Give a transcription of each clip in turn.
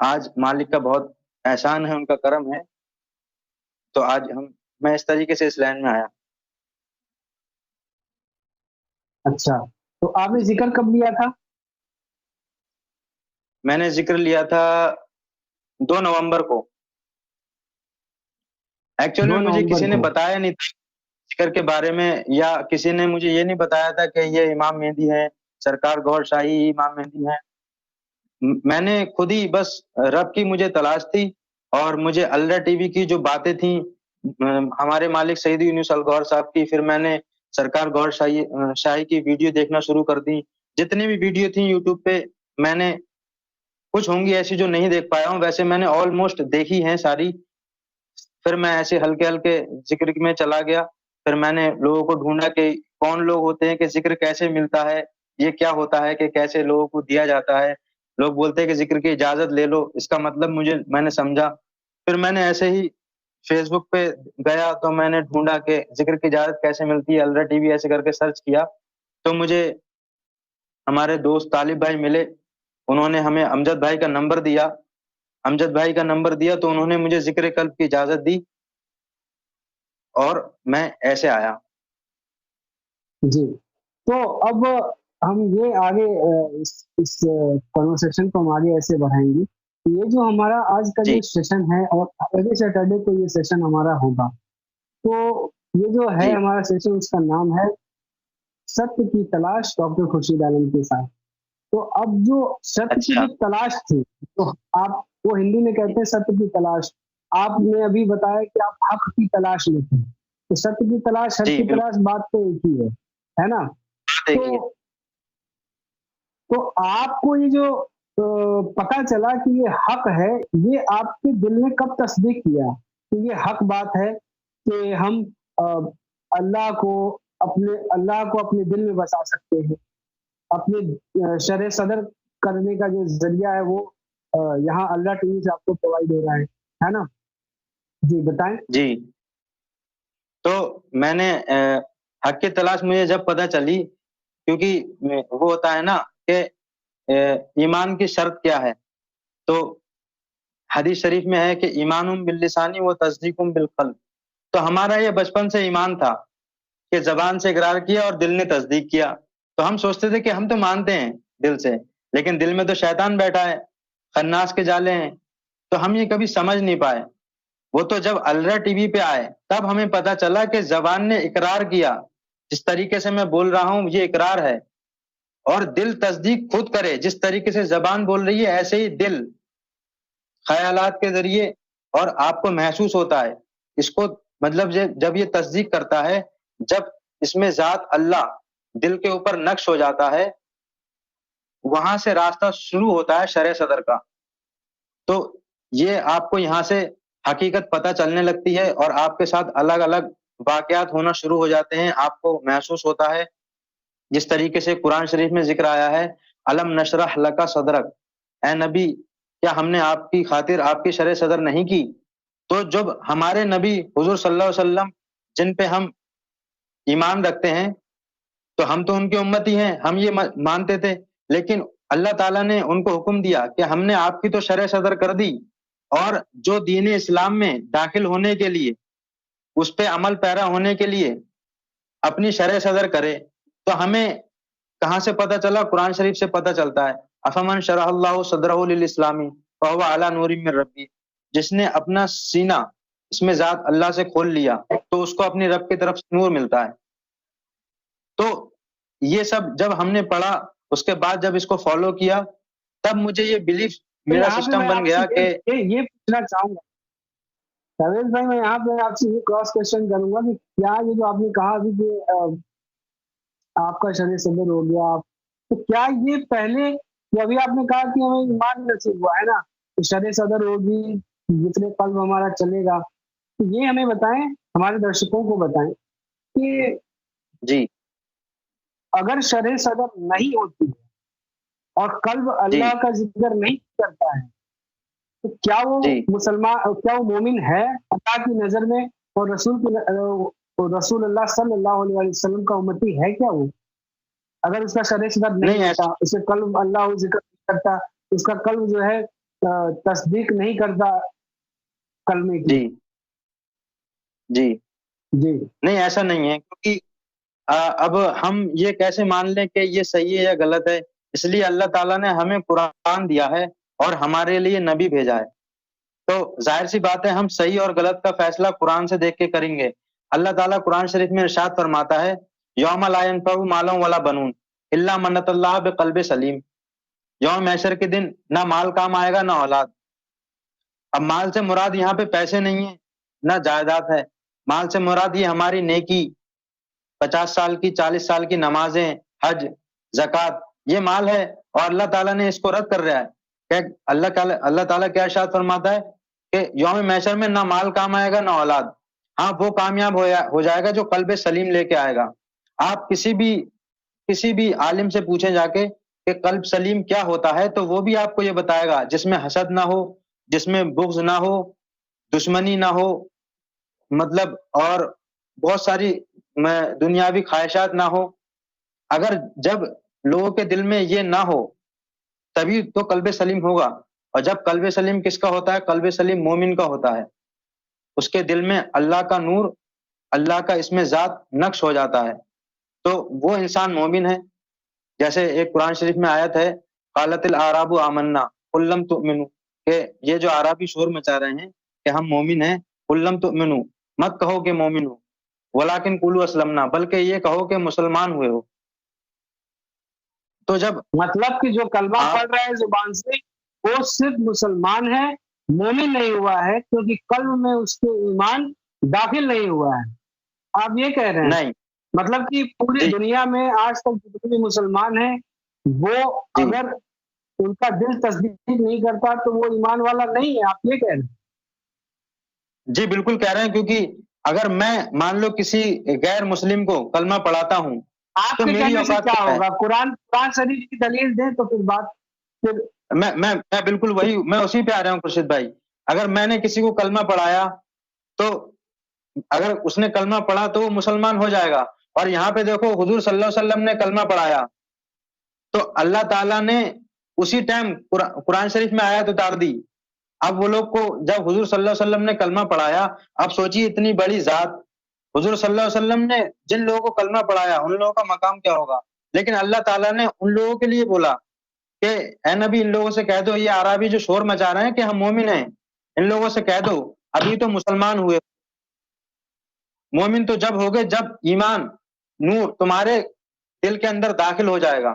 آج مالک کا بہت احسان ہے، ان کا کرم ہے، تو آج میں اس طریقے سے اس لائن میں آیا. اچھا، تو آپ نے ذکر کب لیا تھا؟ میں نے ذکر لیا تھا 2 نومبر کو. ایکچولی 2 میں مجھے نومبر کسی نے کو بتایا نہیں تھا ذکر کے بارے میں، یا کسی نے مجھے یہ نہیں بتایا تھا کہ یہ امام مہدی ہے، سرکار گوھر شاہی امام مہدی ہے. میں نے خود ہی بس رب کی مجھے تلاش تھی، اور مجھے اللہ ٹی وی کی جو باتیں تھیں ہمارے مالک سعید یونس الگوھر صاحب کی، پھر میں نے سرکار گوھر شاہی کی ویڈیو دیکھنا شروع کر دی. جتنی بھی ویڈیو تھیں یوٹیوب پہ، میں نے کچھ ہوں گی ایسی جو نہیں دیکھ پایا ہوں، ویسے میں نے آلموسٹ دیکھی ہیں ساری. پھر میں ایسے ہلکے ہلکے ذکر میں چلا گیا. پھر میں نے لوگوں کو ڈھونڈا کہ کون لوگ ہوتے ہیں، کہ ذکر کیسے ملتا ہے، یہ کیا ہوتا ہے، کہ کیسے لوگوں کو دیا جاتا ہے. لوگ بولتے ہیں کہ ذکر کی اجازت لے لو، اس کا مطلب میں نے سمجھا. پھر میں نے ایسے ہی فیس بک پہ گیا تو میں نے ڈھونڈا کہ ذکر کی اجازت کیسے ملتی ہے، الرا ٹی وی ایسے کر کے سرچ کیا تو مجھے ہمارے دوست طالب بھائی ملے. انہوں نے ہمیں امجد بھائی کا نمبر دیا. تو انہوں نے مجھے ذکر قلب کی اجازت دی اور میں ایسے آیا. جی، تو اب ہم یہ آگے اس کنورسیشن کو ہم آگے ایسے بڑھائیں گے. یہ جو ہمارا آج کا جی جو سیشن ہے، اور اگلے سیٹرڈے کو یہ سیشن ہمارا ہوگا، تو یہ جو ہے جی ہمارا سیشن، اس کا نام ہے ستیہ کی تلاش ڈاکٹر خورشید عالم کے ساتھ. تو اب جو ستیہ کی اچھا جو تلاش تھی، تو آپ وہ ہندی میں کہتے ہیں ستیہ کی تلاش. آپ نے ابھی بتایا کہ آپ حق کی تلاش میں تھے. تو ستیہ کی تلاش، حق جی کی بالکل تلاش، بات تو ایک ہی ہے نا؟ دیکھیے. تو آپ کو یہ جو پتا چلا کہ یہ حق ہے، یہ آپ کے دل نے کب تصدیق کیا کہ یہ حق بات ہے، کہ ہم اللہ کو اپنے دل میں بسا سکتے ہیں؟ اپنے شرح صدر کرنے کا جو ذریعہ ہے وہ یہاں اللہ ٹی وی سے آپ کو پرووائڈ ہو رہا ہے نا؟ جی بتائیں. جی، تو میں نے حق کی تلاش مجھے جب پتہ چلی، کیونکہ وہ ہوتا ہے نا کہ ایمان کی شرط کیا ہے، تو حدیث شریف میں ہے کہ ایمان باللسانی و تصدیق بالقلب. تو ہمارا یہ بچپن سے ایمان تھا کہ زبان سے اقرار کیا اور دل نے تصدیق کیا. تو ہم سوچتے تھے کہ ہم تو مانتے ہیں دل سے، لیکن دل میں تو شیطان بیٹھا ہے، خناس کے جالے ہیں. تو ہم یہ کبھی سمجھ نہیں پائے. وہ تو جب الرا ٹی وی پہ آئے تب ہمیں پتا چلا کہ زبان نے اقرار کیا، جس طریقے سے میں بول رہا ہوں یہ اقرار ہے، اور دل تصدیق خود کرے. جس طریقے سے زبان بول رہی ہے ایسے ہی دل خیالات کے ذریعے اور آپ کو محسوس ہوتا ہے. اس کو مطلب جب یہ تصدیق کرتا ہے، جب اس میں ذات اللہ دل کے اوپر نقش ہو جاتا ہے، وہاں سے راستہ شروع ہوتا ہے شرح صدر کا. تو یہ آپ کو یہاں سے حقیقت پتہ چلنے لگتی ہے، اور آپ کے ساتھ الگ الگ واقعات ہونا شروع ہو جاتے ہیں. آپ کو محسوس ہوتا ہے جس طریقے سے قرآن شریف میں ذکر آیا ہے، الم نشرح لک صدرک، اے نبی کیا ہم نے آپ کی خاطر آپ کی شرح صدر نہیں کی؟ تو جب ہمارے نبی حضور صلی اللہ علیہ وسلم جن پہ ہم ایمان رکھتے ہیں، تو ہم تو ان کی امتی ہیں، ہم یہ مانتے تھے، لیکن اللہ تعالیٰ نے ان کو حکم دیا کہ ہم نے آپ کی تو شرح صدر کر دی، اور جو دین اسلام میں داخل ہونے کے لیے، اس پہ عمل پیرا ہونے کے لیے اپنی شرح صدر کرے. تو ہمیں کہاں سے پتہ چلا؟ قرآن شریف سے پتہ چلتا ہے. افمن شرح اللہ صدرہ للاسلام فہو علی نور من ربی، جس نے اپنا سینہ اس میں ذات اللہ سے کھول لیا تو اس کو اپنی رب کی طرف سے نور ملتا ہے. تو یہ سب جب ہم نے پڑھا، اس کے بعد جب اس کو فالو کیا، تب مجھے یہ بلیف میرا یہاں پہ سسٹم میں بن آپ گیا سے کہ یہ پوچھنا چاہوں گا پرویز بھائی، میں یہاں پہ آپ سے یہ کراس کوشچن کروں گا کہ کیا یہ جو آپ نے کہا ابھی کہ آپ کا شرح صدر ہو گیا، تو کیا یہ پہلے، ابھی آپ نے کہا کہ ہمیں ایمان نصیب ہوا ہے نا، تو شرح صدر ہوگی، جتنے قلب ہمارا چلے گا، تو یہ ہمیں بتائیں، ہمارے درشکوں کو بتائیں کہ جی اگر شرح صدر نہیں ہوتی ہے اور قلب جی اللہ کا ذکر نہیں کرتا ہے، تو کیا وہ جی مسلمان، کیا وہ مومن ہے اللہ کی نظر میں، اور رسول اللہ صلی اللہ علیہ وسلم کا امتی ہے کیا وہ؟ اگر اس کا شرح صدر نہیں نہیں ہوتا، اس کا قلب اللہ ذکر نہیں کرتا، اس کا قلب جو ہے تصدیق نہیں کرتا کلمے کی. جی جی جی نہیں ایسا نہیں ہے، کیونکہ اب ہم یہ کیسے مان لیں کہ یہ صحیح ہے یا غلط ہے؟ اس لیے اللہ تعالیٰ نے ہمیں قرآن دیا ہے اور ہمارے لیے نبی بھیجا ہے، تو ظاہر سی بات ہے ہم صحیح اور غلط کا فیصلہ قرآن سے دیکھ کے کریں گے. اللہ تعالیٰ قرآن شریف میں ارشاد فرماتا ہے یوم لا ینفع مال ولا بنون الا من اتى اللہ بقلب سلیم. یوم محشر کے دن نہ مال کام آئے گا نہ اولاد. اب مال سے مراد یہاں پہ پیسے نہیں ہیں نہ جائیداد ہے، مال سے مراد یہ ہماری نیکی، 50 سال کی 40 سال کی نمازیں، حج، زکوٰۃ، یہ مال ہے. اور اللہ تعالیٰ نے اس کو رد کر رہا ہے کہ اللہ تعالیٰ کیا ارشاد فرماتا ہے کہ یوم محشر میں نہ مال کام آئے گا نہ اولاد. ہاں وہ کامیاب ہو جائے گا جو قلب سلیم لے کے آئے گا. آپ کسی بھی عالم سے پوچھیں جا کے کہ قلب سلیم کیا ہوتا ہے تو وہ بھی آپ کو یہ بتائے گا جس میں حسد نہ ہو، جس میں بغض نہ ہو، دشمنی نہ ہو، مطلب اور بہت ساری دنیاوی خواہشات نہ ہو. اگر جب لوگوں کے دل میں یہ نہ ہو تبھی تو قلب سلیم ہوگا. اور جب قلب سلیم کس کا ہوتا ہے؟ قلب سلیم مومن کا ہوتا ہے. اس کے دل میں اللہ کا نور، اللہ کا اس میں ذات نقش ہو جاتا ہے، تو وہ انسان مومن ہے. جیسے ایک قرآن شریف میں آیت ہے قالت الاعراب آمنا قل لم تؤمنوا، کہ یہ جو عربی شور مچا رہے ہیں کہ ہم مومن ہیں، قل لم تؤمنوا، مت کہو کہ مومن ہو، ولیکن قولوا اسلمنا، بلکہ یہ کہو کہ مسلمان ہوئے ہو. تو جب مطلب کہ جو کلمہ پڑھ رہا ہے زبان سے وہ صرف مسلمان ہے، مومن نہیں ہوا ہے، کیونکہ قلب میں اس کے ایمان داخل نہیں ہوا ہے. آپ یہ کہہ رہے ہیں؟ نہیں، مطلب کہ پوری جی دنیا میں آج تک جتنے بھی مسلمان ہیں وہ جی اگر ان کا دل تصدیق نہیں کرتا تو وہ ایمان والا نہیں ہے. آپ یہ کہہ رہے ہیں؟ جی بالکل کہہ رہے ہیں، کیونکہ اگر میں مان لو کسی غیر مسلم کو کلمہ پڑھاتا ہوں آپ تو کے میری کہنے سے اوقات کیا کیا ہے؟ ہوگا؟ قرآن شریف کی دلیل دیں تو پھر بات پھر میں بالکل میں اسی پہ آ رہا ہوں خورشید بھائی. اگر میں نے کسی کو کلمہ پڑھایا تو اگر اس نے کلمہ پڑھا تو وہ مسلمان ہو جائے گا. اور یہاں پہ دیکھو حضور صلی اللہ علیہ وسلم نے کلمہ پڑھایا تو اللہ تعالیٰ نے اسی ٹائم قرآن شریف میں آیت اتار دی. اب وہ لوگ کو جب حضور صلی اللہ علیہ وسلم نے کلمہ پڑھایا، اب سوچیے اتنی بڑی ذات، حضور صلی اللہ علیہ وسلم نے جن لوگوں کو کلمہ پڑھایا ان لوگوں کا مقام کیا ہوگا. لیکن اللہ تعالیٰ نے ان لوگوں کے لیے بولا کہ اے نبی ان لوگوں سے کہہ دو، یہ عربی جو شور مچا رہے ہیں کہ ہم مومن ہیں، ان لوگوں سے کہہ دو ابھی تو مسلمان ہوئے. مومن تو جب ہوگے جب ایمان، نور تمہارے دل کے اندر داخل ہو جائے گا.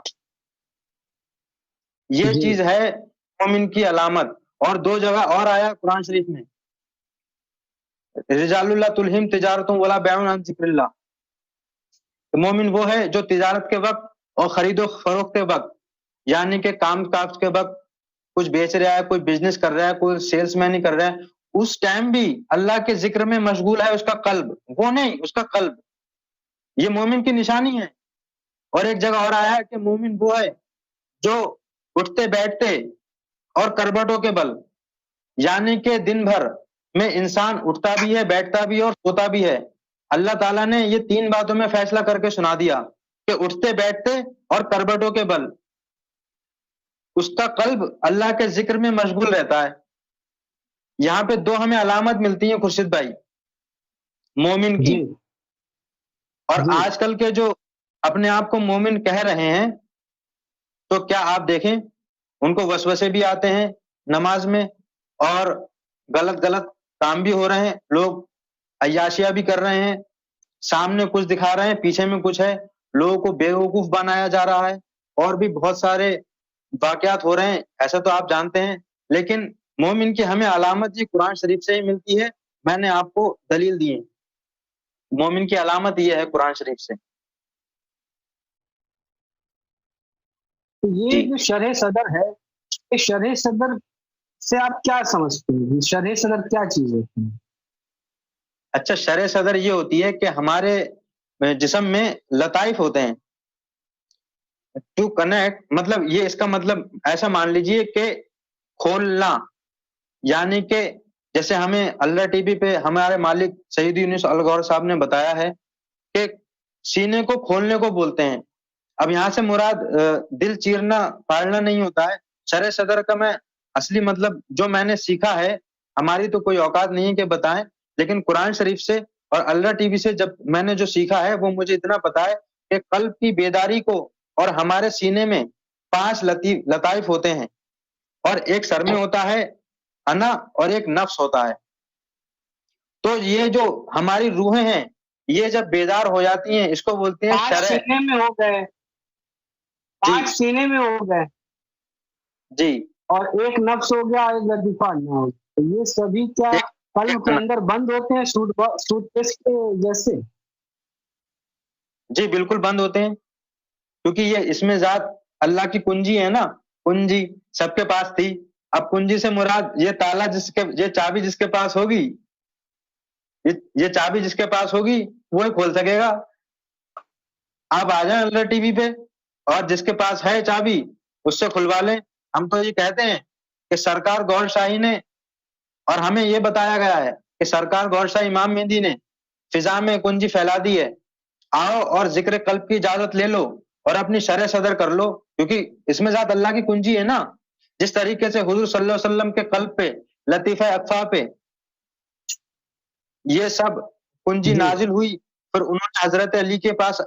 یہ جی چیز ہے مومن کی علامت. اور دو جگہ اور آیا قرآن شریف میں، رجال اللہ تلہم تجارتوں ولا بیع عن ذکر اللہ. مومن وہ ہے جو تجارت کے وقت اور خرید و فروخت کے وقت، یعنی کہ کام کاج کے وقت کچھ بیچ رہا ہے، کوئی بزنس کر رہا ہے، کوئی سیلس مین ہی کر رہا ہے، اس ٹائم بھی اللہ کے ذکر میں مشغول ہے. اس کا قلب، وہ نہیں، اس کا قلب، یہ مومن کی نشانی ہے. اور ایک جگہ اور آیا ہے کہ مومن وہ ہے جو اٹھتے بیٹھتے اور کربٹوں کے بل، یعنی کہ دن بھر میں انسان اٹھتا بھی ہے، بیٹھتا بھی ہے اور سوتا بھی ہے. اللہ تعالیٰ نے یہ تین باتوں میں فیصلہ کر کے سنا دیا کہ اٹھتے بیٹھتے اور کربٹوں کے بل اس کا قلب اللہ کے ذکر میں مشغول رہتا ہے. یہاں پہ دو ہمیں علامت ملتی ہیں خورشید بھائی مومن کی. جی اور جی آج کل کے جو اپنے آپ کو مومن کہہ رہے ہیں تو کیا آپ دیکھیں ان کو وسوسے بھی آتے ہیں نماز میں اور غلط کام بھی ہو رہے ہیں، لوگ عیاشیاں بھی کر رہے ہیں، سامنے کچھ دکھا رہے ہیں پیچھے میں کچھ ہے، لوگوں کو بیوقوف بنایا جا رہا ہے، اور بھی بہت سارے واقعات ہو رہے ہیں، ایسا تو آپ جانتے ہیں. لیکن مومن کی ہمیں علامت یہ قرآن شریف سے ہی ملتی ہے. میں نے آپ کو دلیل دی ہے، مومن کی علامت یہ ہے قرآن شریف سے. یہ جی جو شرح صدر ہے، یہ شرح صدر سے آپ کیا سمجھتے ہیں؟ شرح صدر کیا چیز ہوتی ہے؟ اچھا، شرح صدر یہ ہوتی ہے کہ ہمارے جسم میں لطائف ہوتے ہیں ٹو کنیکٹ، مطلب یہ اس کا مطلب ایسا مان لیجئے کہ کھولنا، یعنی کہ جیسے ہمیں اللہ ٹی وی پہ ہمارے مالک سعید یونس الغور صاحب نے بتایا ہے کہ سینے کو کھولنے کو بولتے ہیں. اب یہاں سے مراد دل چیرنا پاڑنا نہیں ہوتا ہے. شرح صدر کا میں اصلی مطلب جو میں نے سیکھا ہے، ہماری تو کوئی اوقات نہیں ہے کہ بتائیں، لیکن قرآن شریف سے اور اللہ ٹی وی سے جب میں نے جو سیکھا ہے وہ مجھے اتنا پتا ہے کہ قلب کی بیداری کو، اور ہمارے سینے میں 5 لطائف ہوتے ہیں، اور ایک سر میں ہوتا ہے انا، اور ایک نفس ہوتا ہے. تو یہ جو ہماری روحیں ہیں یہ جب بیدار ہو جاتی ہیں اس کو بولتے ہیں 5 شرع. سینے میں ہو گئے، 5 سینے میں ہو گئے، جی اور ایک نفس ہو گیا، ایک لطیفہ نہ ہو گیا. یہ سبھی کیا قلب کے اندر بند ہوتے ہیں سوٹ کیس کے جیسے؟ جی بالکل بند ہوتے ہیں، کیونکہ یہ اس میں ذات اللہ کی کنجی ہے نا، کنجی سب کے پاس تھی. اب کنجی سے مراد یہ تالا یہ چابی جس کے پاس ہوگی، یہ چابی جس کے پاس ہوگی وہی کھول سکے گا. آپ آ جائیں اللہ ٹی وی پہ اور جس کے پاس ہے چابی اس سے کھلوا لیں. ہم تو یہ کہتے ہیں کہ سرکار گور شاہی نے، اور ہمیں یہ بتایا گیا ہے کہ سرکار گور شاہ امام مہدی نے فضا میں کنجی پھیلا دی ہے. آؤ اور ذکر قلب کی اجازت لے لو اور اپنی شرح صدر کر لو، کیونکہ اس میں ذات اللہ کی کنجی ہے نا. جس طریقے سے حضور صلی اللہ علیہ وسلم کے قلب پہ، لطیفہ اقفا پہ یہ سب کنجی نازل ہوئی، پھر انہوں نے حضرت علی کے پاس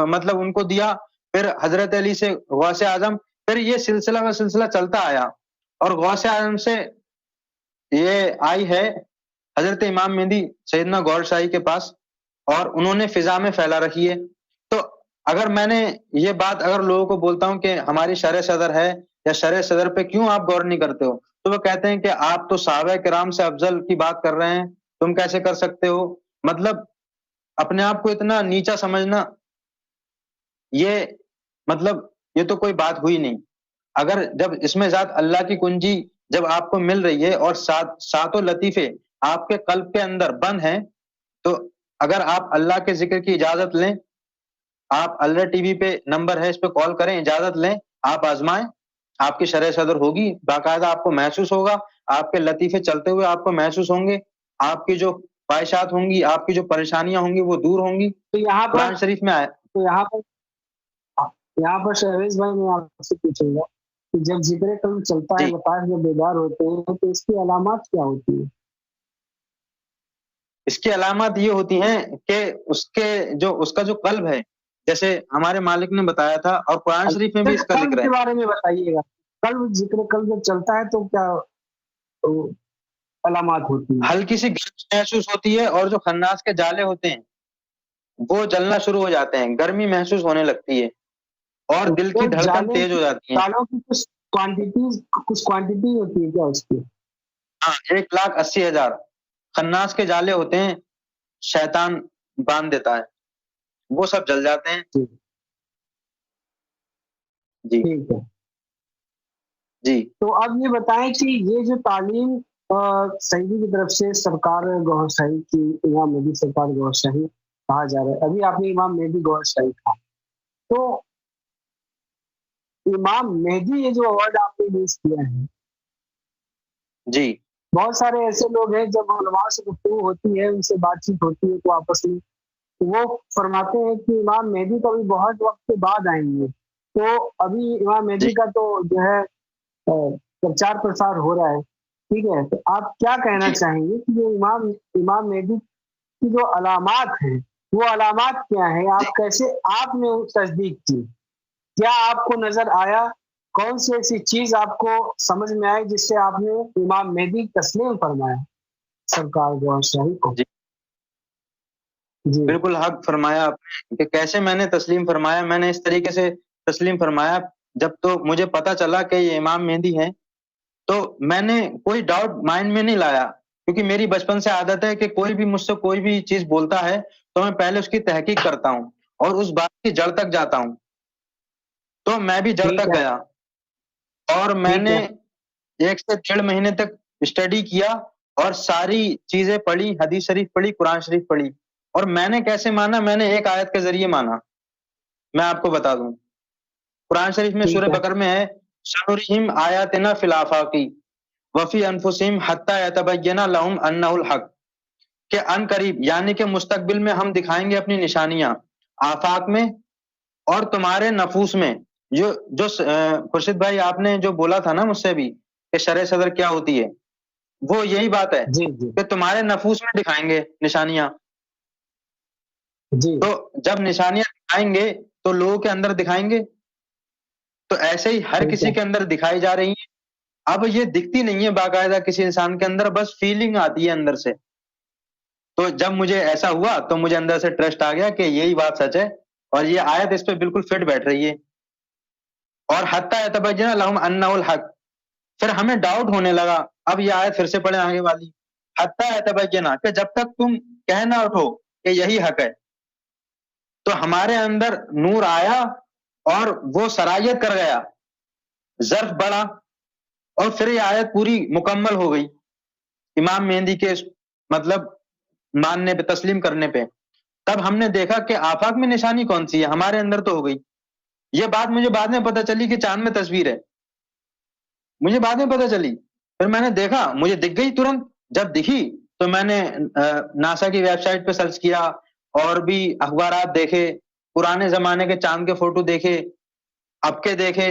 مطلب ان کو دیا، پھر حضرت علی سے غوث اعظم، پھر یہ سلسلہ و سلسلہ چلتا آیا، اور غوث اعظم سے یہ آئی ہے حضرت امام مہدی سیدنا گور شاہی کے پاس، اور انہوں نے فضا میں پھیلا رکھی ہے. تو اگر میں نے یہ بات اگر لوگوں کو بولتا ہوں کہ ہماری شرح صدر ہے یا شرح صدر پہ کیوں آپ غور نہیں کرتے ہو، تو وہ کہتے ہیں کہ آپ تو صحابہ کرام سے افضل کی بات کر رہے ہیں، تم کیسے کر سکتے ہو. مطلب اپنے آپ کو اتنا نیچا سمجھنا، یہ مطلب یہ تو کوئی بات ہوئی نہیں. اگر جب اس میں ذات اللہ کی کنجی جب آپ کو مل رہی ہے اور ساتوں لطیفے آپ کے قلب کے اندر بند ہیں، تو اگر آپ اللہ کے ذکر کی اجازت لیں، آپ اللہ ٹی وی پہ نمبر ہے اس پہ کال کریں، اجازت لیں، آپ آزمائیں، آپ کی شرح صدر ہوگی، باقاعدہ آپ کو محسوس ہوگا، آپ کے لطیفے چلتے ہوئے آپ کو محسوس ہوں گے، آپ کی جو خواہشات ہوں گی، آپ کی جو پریشانیاں ہوں گی وہ دور ہوں گی. تو یہاں پر قرآن شریف میں آیا. تو یہاں پر شہریز بھائی میں آپ سے پوچھوں گا کہ جب ذکر قلب چلتا ہے، جی لطائف جب بیدار ہوتے ہیں تو اس کی علامات کیا ہوتی ہیں؟ اس کی علامات یہ ہوتی ہیں کہ اس کا جو قلب ہے، جیسے ہمارے مالک نے بتایا تھا اور قرآن شریف میں بھی اس کا قلب ذکر ہے. کے بارے میں بتائیے گا. ذکر قلب جب چلتا ہے تو کیا علامات ہوتی ہیں؟ ہلکی سی گرمی محسوس ہوتی ہے، اور جو خناس کے جالے ہوتے ہیں وہ جلنا شروع ہو جاتے ہیں، گرمی محسوس ہونے لگتی ہے، اور دل کی دھڑکن تیز ہو جاتی ہے. جالوں کی کچھ کوانٹیٹی ہوتی ہے کیا اس کی؟ ہاں 1,80,000 خناس کے جالے ہوتے ہیں، شیطان باندھ دیتا ہے، وہ سب جل جاتے ہیں. جی ٹھیک ہے. جی تو اب یہ بتائیں کہ یہ جو تعلیم سعیدی کی طرف سے سرکار گوھر شاہی کی، امام مہدی سرکار گوھر شاہی کہا جا رہا ہے، ابھی آپ نے امام مہدی گوھر شاہی کہا، تو امام مہدی یہ جو ورڈ آپ نے یوز کیا ہے، جی بہت سارے ایسے لوگ ہیں جب علماء سے گفتگو ہوتی ہے، ان سے بات چیت ہوتی ہے تو آپس میں وہ فرماتے ہیں کہ امام مہدی تو ابھی بہت وقت کے بعد آئیں گے. تو ابھی امام مہدی کا تو جو ہے پرچار پرسار ہو رہا ہے، ٹھیک ہے، تو آپ کیا کہنا چاہیں گے کہ جو امام مہدی کی جو علامات ہیں وہ علامات کیا ہیں؟ آپ کیسے آپ نے تصدیق کی؟ کیا آپ کو نظر آیا؟ کون سی ایسی چیز آپ کو سمجھ میں آئی جس سے آپ نے امام مہدی تسلیم فرمایا سرکار گوھر شاہی کو؟ جی بالکل حق فرمایا آپ نے کہ کیسے میں نے تسلیم فرمایا. میں نے اس طریقے سے تسلیم فرمایا، جب تو مجھے پتا چلا کہ یہ امام مہدی ہیں تو میں نے کوئی ڈاؤٹ مائنڈ میں نہیں لایا، کیونکہ میری بچپن سے عادت ہے کہ کوئی بھی مجھ سے کوئی بھی چیز بولتا ہے تو میں پہلے اس کی تحقیق کرتا ہوں اور اس بات کی جڑ تک جاتا ہوں. تو میں بھی جڑ تک گیا اور میں نے 1 سے 1.5 مہینے تک اسٹڈی کیا اور ساری چیزیں پڑھی، حدیث شریف پڑھی، قرآن شریف پڑھی. اور میں نے کیسے مانا؟ میں نے ایک آیت کے ذریعے مانا. میں آپ کو بتا دوں، قرآن شریف میں سورہ بقرہ میں ہے سنرہم آیاتنا فی الآفاق وفی انفسہم حتی یتبین لہم انہ الحق، کہ ان قریب یعنی کہ مستقبل میں ہم دکھائیں گے اپنی نشانیاں آفاق میں اور تمہارے نفوس میں. جو خورشید بھائی آپ نے جو بولا تھا نا مجھ سے بھی کہ شرع صدر کیا ہوتی ہے، وہ یہی بات ہے جی جی کہ تمہارے نفوس میں دکھائیں گے نشانیاں. جی تو جب نشانیاں دکھائیں گے تو لوگوں کے اندر دکھائیں گے. تو ایسے ہی ہر ٹھیک کسی ہے. کے اندر دکھائی جا رہی ہیں. اب یہ دکھتی نہیں ہے باقاعدہ کسی انسان کے اندر، بس فیلنگ آتی ہے اندر سے. تو جب مجھے ایسا ہوا تو مجھے اندر سے ٹرسٹ آ گیا کہ یہی بات سچ ہے، اور یہ آیت اس پہ بالکل فٹ بیٹھ رہی ہے. اور حتیٰ یتبین لہم انہ الحق، پھر ہمیں ڈاؤٹ ہونے لگا. اب یہ آیت پھر سے پڑھیں آگے والی، حتیٰ یتبین، کہ جب تک تم کہہ نہ اٹھو کہ یہی حق ہے. تو ہمارے اندر نور آیا اور وہ سرایت کر گیا، ظرف بڑا، اور پھر یہ آیت پوری مکمل ہو گئی امام مہدی کے مطلب ماننے پہ، تسلیم کرنے پہ. تب ہم نے دیکھا کہ آفاق میں نشانی کون سی ہے، ہمارے اندر تو ہو گئی. یہ بات مجھے بعد میں پتہ چلی کہ چاند میں تصویر ہے، مجھے بعد میں پتہ چلی. پھر میں نے دیکھا، مجھے دکھ گئی ترنت. جب دکھی تو میں نے ناسا کی ویب سائٹ پہ سرچ کیا، اور بھی اخبارات دیکھے، پرانے زمانے کے چاند کے فوٹو دیکھے، اب کے دیکھے،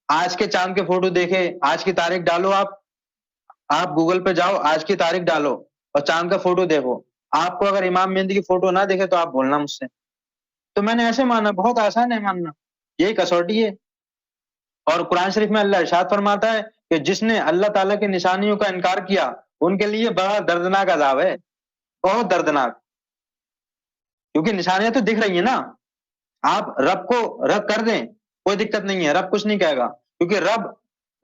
آج کے چاند کے فوٹو دیکھے. آج کی تاریخ ڈالو، آپ گوگل پہ جاؤ، آج کی تاریخ ڈالو اور چاند کا فوٹو دیکھو. آپ کو اگر امام مہدی کی فوٹو نہ دیکھے تو آپ بولنا مجھ سے. تو میں نے ایسے مانا، بہت آسان ہے ماننا، یہی کسوٹی ہے. اور قرآن شریف میں اللہ ارشاد فرماتا ہے کہ جس نے اللہ تعالیٰ کی نشانیوں کا انکار کیا ان کے لیے بڑا دردناک عذاب ہے، بہت دردناک. کیونکہ نشانیاں تو دکھ رہی ہیں نا. آپ رب کو رد کر دیں کوئی دقت نہیں ہے، رب کچھ نہیں کہے گا، کیونکہ رب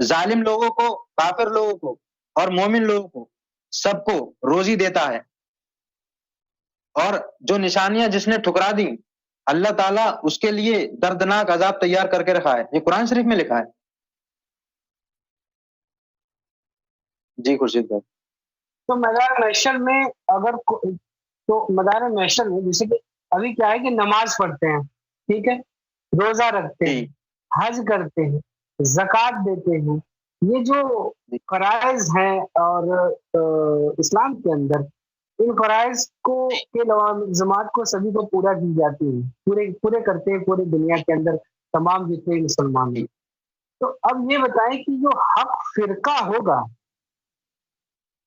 ظالم لوگوں کو، کافر لوگوں کو اور مومن لوگوں کو سب کو روزی دیتا ہے. اور جو نشانیاں جس نے ٹھکرا دی، اللہ تعالیٰ اس کے لیے دردناک عذاب تیار کر کے رکھا ہے. یہ قرآن شریف میں لکھا ہے. جی خورشید بھائی. تو مدار محشر میں اگر تو مدار محشر میں جیسے کہ ابھی کیا ہے کہ نماز پڑھتے ہیں، ٹھیک ہے، روزہ رکھتے ہیں، حج کرتے ہیں، زکوٰۃ دیتے ہیں، یہ جو فرائض ہیں اور اسلام کے اندر ان فرائض کو کے لوازمات کو سبھی کو پورا کی جاتی ہے، پورے کرتے ہیں پورے دنیا کے اندر تمام جتنے مسلمان ہیں. تو اب یہ بتائیں کہ جو حق فرقہ ہوگا،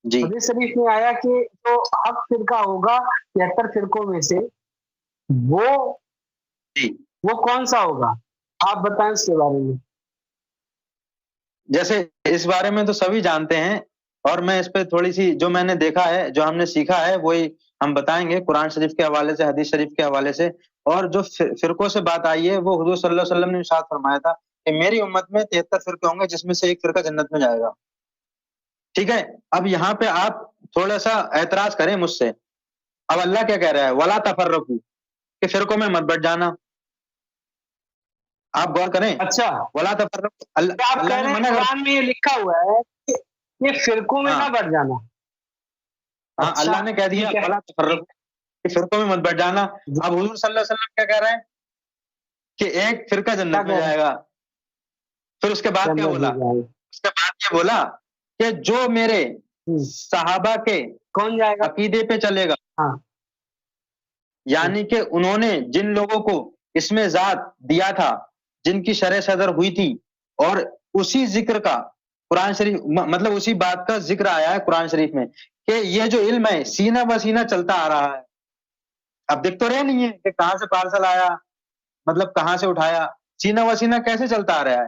حدیث شریف میں آیا کہ جو حق فرقہ ہوگا 73 فرقوں میں سے، وہ کون سا ہوگا؟ آپ بتائیں اس کے بارے میں. جیسے اس بارے میں تو سبھی جانتے ہیں، اور میں اس پہ تھوڑی سی جو میں نے دیکھا ہے، جو ہم نے سیکھا ہے، وہی ہم بتائیں گے قرآن شریف کے حوالے سے، حدیث شریف کے حوالے سے. اور جو فرقوں سے بات آئی ہے، وہ حضور صلی اللہ علیہ وسلم نے ارشاد فرمایا تھا کہ میری امت میں 73 فرقے ہوں گے جس میں سے ایک فرقہ جنت میں جائے گا. ٹھیک ہے. اب یہاں پہ آپ تھوڑا سا اعتراض کریں مجھ سے. اب اللہ کیا کہہ رہا ہے؟ وَلَا تَفَرَّقُوا، کہ فرقوں میں مت بٹ جانا. آپ غور کریں. اچھا، وَلَا تَفَرَّقُوا، اللہ نے منع، قرآن میں یہ لکھا ہوا ہے کہ یہ فرقوں میں نہ بٹ جانا. ہاں، اللہ نے کہہ دیا وَلَا تَفَرَّقُوا، کہ فرقوں میں مت بٹ جانا. اب حضور صلی اللہ علیہ وسلم کیا کہہ رہے ہیں کہ ایک فرقہ جنت میں جائے گا. پھر اس کے بعد کیا بولا؟ اس کے بعد یہ بولا کہ جو میرے صحابہ کے کون جائے گا عقیدے پہ چلے گا، یعنی کہ انہوں نے جن لوگوں کو اس میں ذات دیا تھا، جن کی شرع صدر ہوئی تھی، اور اسی ذکر کا قرآن شریف مطلب اسی بات کا ذکر آیا ہے قرآن شریف میں کہ یہ جو علم ہے سینہ بہ سینہ چلتا آ رہا ہے. اب دیکھ تو رہے نہیں ہے کہ کہاں سے پارسل آیا، مطلب کہاں سے اٹھایا، سینہ بہ سینہ کیسے چلتا آ رہا ہے.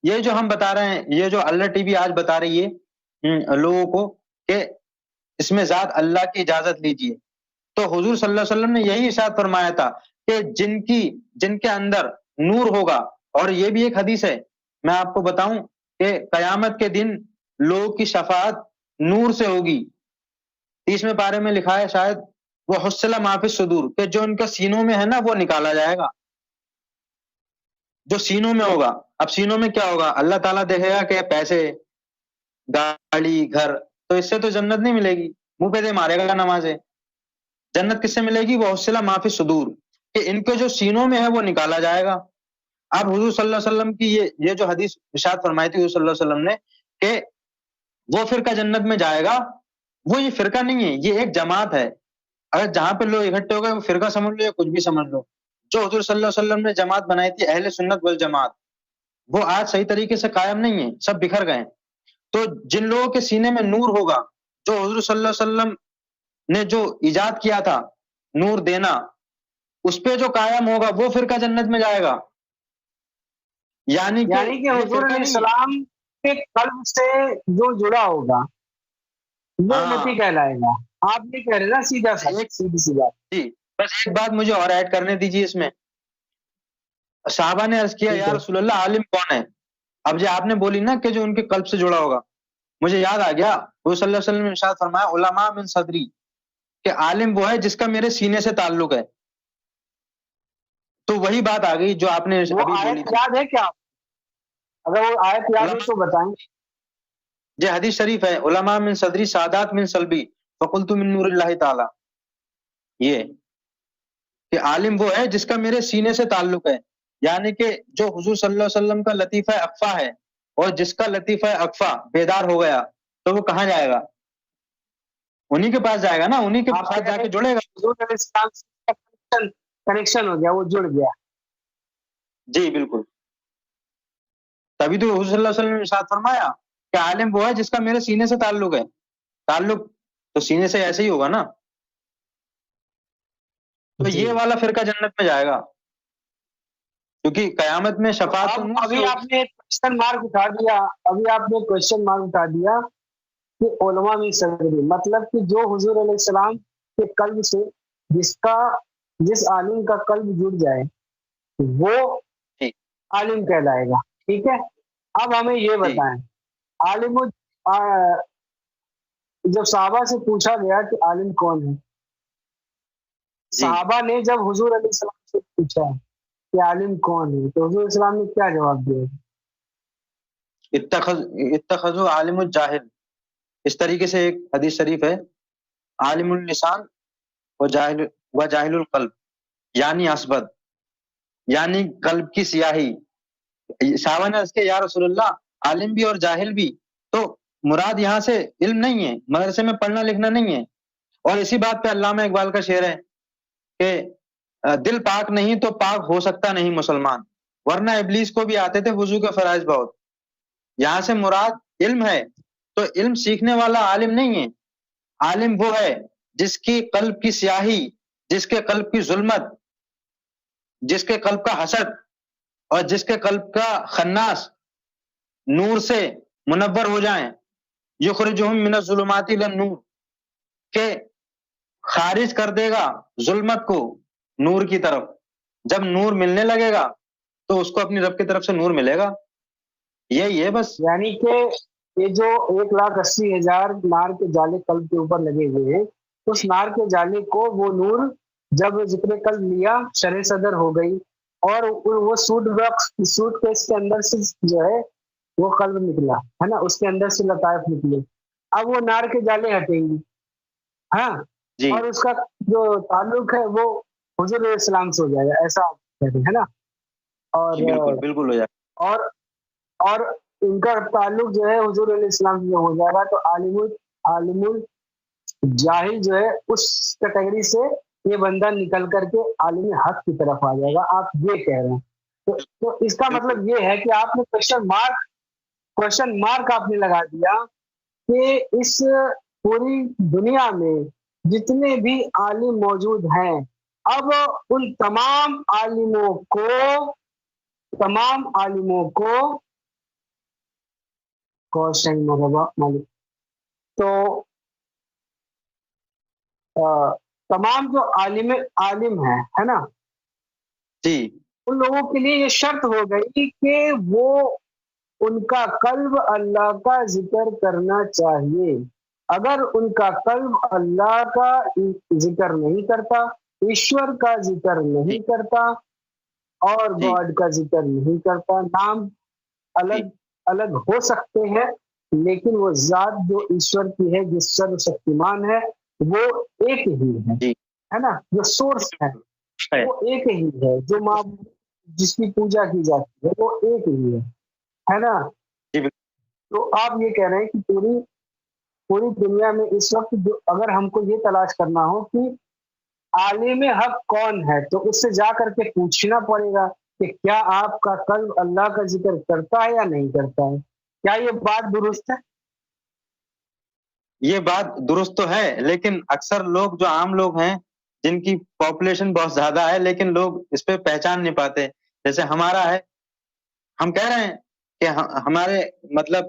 یہ جو ہم بتا رہے ہیں، یہ جو اللہ ٹی وی آج بتا رہی ہے لوگوں کو کہ اس میں ذات اللہ کی اجازت لیجیے، تو حضور صلی اللہ علیہ وسلم نے یہی ارشاد فرمایا تھا کہ جن کے اندر نور ہوگا. اور یہ بھی ایک حدیث ہے، میں آپ کو بتاؤں کہ قیامت کے دن لوگوں کی شفاعت نور سے ہوگی. 30ویں پارے میں لکھا ہے شاید، وہ حصل ما فی الصدور، کہ جو ان کا سینوں میں ہے نا وہ نکالا جائے گا، جو سینوں میں ہوگا. اب سینوں میں کیا ہوگا؟ اللہ تعالیٰ دیکھے گا کہ پیسے، گاڑی، گھر، تو اس سے تو جنت نہیں ملے گی، منہ پہ دے مارے گا نمازیں. جنت کس سے ملے گی؟ وہ حصل ما فی الصدور، کہ ان کے جو سینوں میں ہے وہ نکالا جائے گا. اب حضور صلی اللہ علیہ وسلم کی یہ جو حدیث ارشاد فرمائی تھی حضور صلی اللہ علیہ وسلم نے کہ وہ فرقہ جنت میں جائے گا، وہ یہ فرقہ نہیں ہے، یہ ایک جماعت ہے. اگر جہاں پہ لوگ اکٹھے ہو گئے وہ فرقہ سمجھ لو یا کچھ بھی سمجھ لو. جو حضور صلی اللہ علیہ وسلم نے جماعت بنائی تھی اہل سنت والجماعت، وہ آج صحیح طریقے سے قائم نہیں ہے، سب بکھر گئے. تو جن لوگوں کے سینے میں نور ہوگا، جو حضور صلی اللہ علیہ وسلم نے جو ایجاد کیا تھا نور دینا، اس پہ جو قائم ہوگا وہ فرقہ جنت میں جائے گا. یعنی کہ حضور علیہ السلام کے قلب سے جو جڑا ہوگا وہ امتی کہلائے گا. آپ یہ کہہ رہے نا سیدھا سا، ایک سیدھی سی بات. جی بس ایک بات مجھے اور ایڈ کرنے دیجیے اس میں. صحابہ نے عرض کیا یا رسول اللہ عالم کون ہے؟ اب جو آپ نے بولی نا کہ جو ان کے قلب سے جڑا ہوگا، مجھے یاد آ گیا وہ صلی اللہ علیہ وسلم نے ارشاد فرمایا علماء من صدری، کہ عالم وہ ہے جس کا میرے سینے سے تعلق ہے. تو وہی بات آ گئی جو آپ نے ابھی بولی تھی. یاد ہے کیا؟ اگر وہ آیت یاد ہے تو بتائیں. جی حدیث شریف ہے علماء من صدری سادات من صلبی فقلت من نور اللہ تعالی. یہ کہ عالم وہ ہے جس کا میرے سینے سے تعلق ہے، یعنی کہ جو حضور صلی اللہ علیہ وسلم کا لطیفہ اخفا ہے، اور جس کا لطیفہ اخفا بیدار ہو گیا تو وہ کہاں جائے گا؟ انہی کے پاس جائے گا نا، انہی کے پاس جا کے جڑے گا. حضور علیہ السلام سے کنیکشن ہو گیا، وہ جڑ گیا. جی بالکل. تبھی تو حضور صلی اللہ علیہ وسلم نے ارشاد فرمایا کہ عالم وہ ہے جس کا میرے سینے سے تعلق ہے. تعلق تو سینے سے ایسے ہی ہوگا نا. تو یہ والا فرقہ جنت میں جائے گا، کیونکہ قیامت میں شفاعت. ابھی آپ نے کوشچن مارک اٹھا دیا کہ علماء میں صدری، مطلب کہ جو حضور علیہ السلام کے قلب سے جس عالم کا قلب جڑ جائے وہ عالم کہلائے گا. ٹھیک ہے. اب ہمیں یہ بتائیں، عالم جب صحابہ سے پوچھا گیا کہ عالم کون ہے، صحابہ نے جب حضور علیہ السلام سے پوچھا کہ عالم کون ہے تو حضور علیہ السلام نے کیا جواب دیا؟ اتخذوا عالم الجاہل. اس طریقے سے ایک حدیث شریف ہے عالم اللسان و جاہل القلب، یعنی اسبد، یعنی قلب کی سیاہی. صحابہ نے اس کے یا رسول اللہ عالم بھی اور جاہل بھی، تو مراد یہاں سے علم نہیں ہے، مدرسے میں پڑھنا لکھنا نہیں ہے. اور اسی بات پہ علامہ اقبال کا شعر ہے کہ دل پاک نہیں تو پاک ہو سکتا نہیں مسلمان، ورنہ ابلیس کو بھی آتے تھے وضو کے فرائض بہت. یہاں سے مراد علم ہے، تو علم سیکھنے والا عالم نہیں ہے. عالم وہ ہے جس کی قلب کی سیاہی، جس کے قلب کی ظلمت، جس کے قلب کا حسد اور جس کے قلب کا خناس نور سے منور ہو جائیں. یخرجہم من الظلمات الی النور، کہ خارج کر دے گا ظلمت کو نور کی طرف. جب نور ملنے لگے گا تو اس کو اپنی رب کی طرف سے نور ملے گا. یہی ہے بس. یعنی کہ یہ جو 1,80,000 نار کے جالے قلب کے اوپر لگے ہوئے ہیں، اس نار کے جالے کو وہ نور جب ذکر قلب لیا شرح صدر ہو گئی، اور وہ سوٹ کیس کے اندر سے جو ہے وہ قلب نکلا ہے نا، اس کے اندر سے لطائف نکلے. اب وہ نار کے جالے ہٹیں گی، ہاں جی. اور اس کا جو تعلق ہے وہ حضور علیہ السلام سے ہو جائے گا، ایسا کہتے ہیں نا. اور بالکل ہو جائے گا. اور ان کا تعلق جو ہے حضور علیہ السلام سے ہو جائے گا، تو عالم الجاہل جو ہے اس کیٹیگری سے یہ بندہ نکل کر کے عالم حق کی طرف آ جائے گا. آپ یہ کہہ رہے ہیں. تو اس کا مطلب یہ ہے کہ آپ نے کوشچن مارک آپ نے لگا دیا کہ اس پوری دنیا میں جتنے بھی عالم موجود ہیں، اب ان تمام عالموں کو کوشچن مالک تو تمام جو عالم ہیں ہے نا جی، ان لوگوں کے لیے یہ شرط ہو گئی کہ وہ ان کا قلب اللہ کا ذکر کرنا چاہیے. اگر ان کا قلب اللہ کا ذکر نہیں کرتا، ایشور کا ذکر نہیں کرتا اور گاڈ کا ذکر نہیں کرتا، نام الگ ہو سکتے ہیں لیکن وہ ذات جو ایشور کی ہے، جس سرو شکتیمان ہے، وہ ایک ہی ہے نا. جو سورس ہے وہ ایک ہی ہے، جو جس کی پوجا کی جاتی ہے وہ ایک ہی ہے نا. تو آپ یہ کہہ رہے ہیں کہ پوری دنیا میں اس وقت جو اگر ہم کو یہ تلاش کرنا ہو کہ عالم حق کون ہے، تو اس سے جا کر کے پوچھنا پڑے گا کہ کیا آپ کا قلب اللہ کا ذکر کرتا ہے یا نہیں کرتا ہے. کیا یہ بات درست ہے؟ یہ بات درست تو ہے، لیکن اکثر لوگ جو عام لوگ ہیں جن کی پاپولیشن بہت زیادہ ہے لیکن لوگ اس پہ پہچان نہیں پاتے. جیسے ہمارا ہے، ہم کہہ رہے ہیں کہ ہمارے مطلب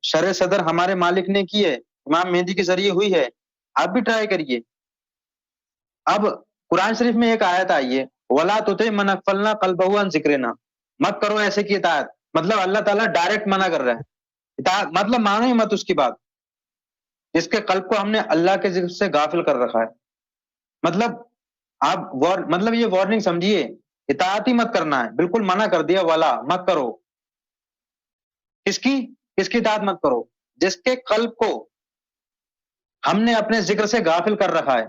شرع صدر ہمارے مالک نے کی ہے، امام مہدی کے ذریعے ہوئی ہے. آپ بھی ٹرائی کریے. اب قرآن شریف میں ایک آیت آئی ہے، وَلَا تُطِعْ مَنْ أَغْفَلْنَا قَلْبَهُ عَنْ ذِكْرِنَا، مت کرو ایسے کی اطاعت. مطلب اللہ تعالیٰ ڈائریکٹ منع کر رہا ہے اطاعت، مطلب مانو ہی مت اس کی بات، جس کے قلب کو ہم نے اللہ کے ذکر سے غافل کر رکھا ہے. مطلب آپ مطلب یہ وارننگ سمجھیے، اطاعت ہی مت کرنا ہے، بالکل منع کر دیا، ولا مت کرو. کس کی اطاعت مت کرو؟ جس کے قلب کو ہم نے اپنے ذکر سے غافل کر رکھا ہے.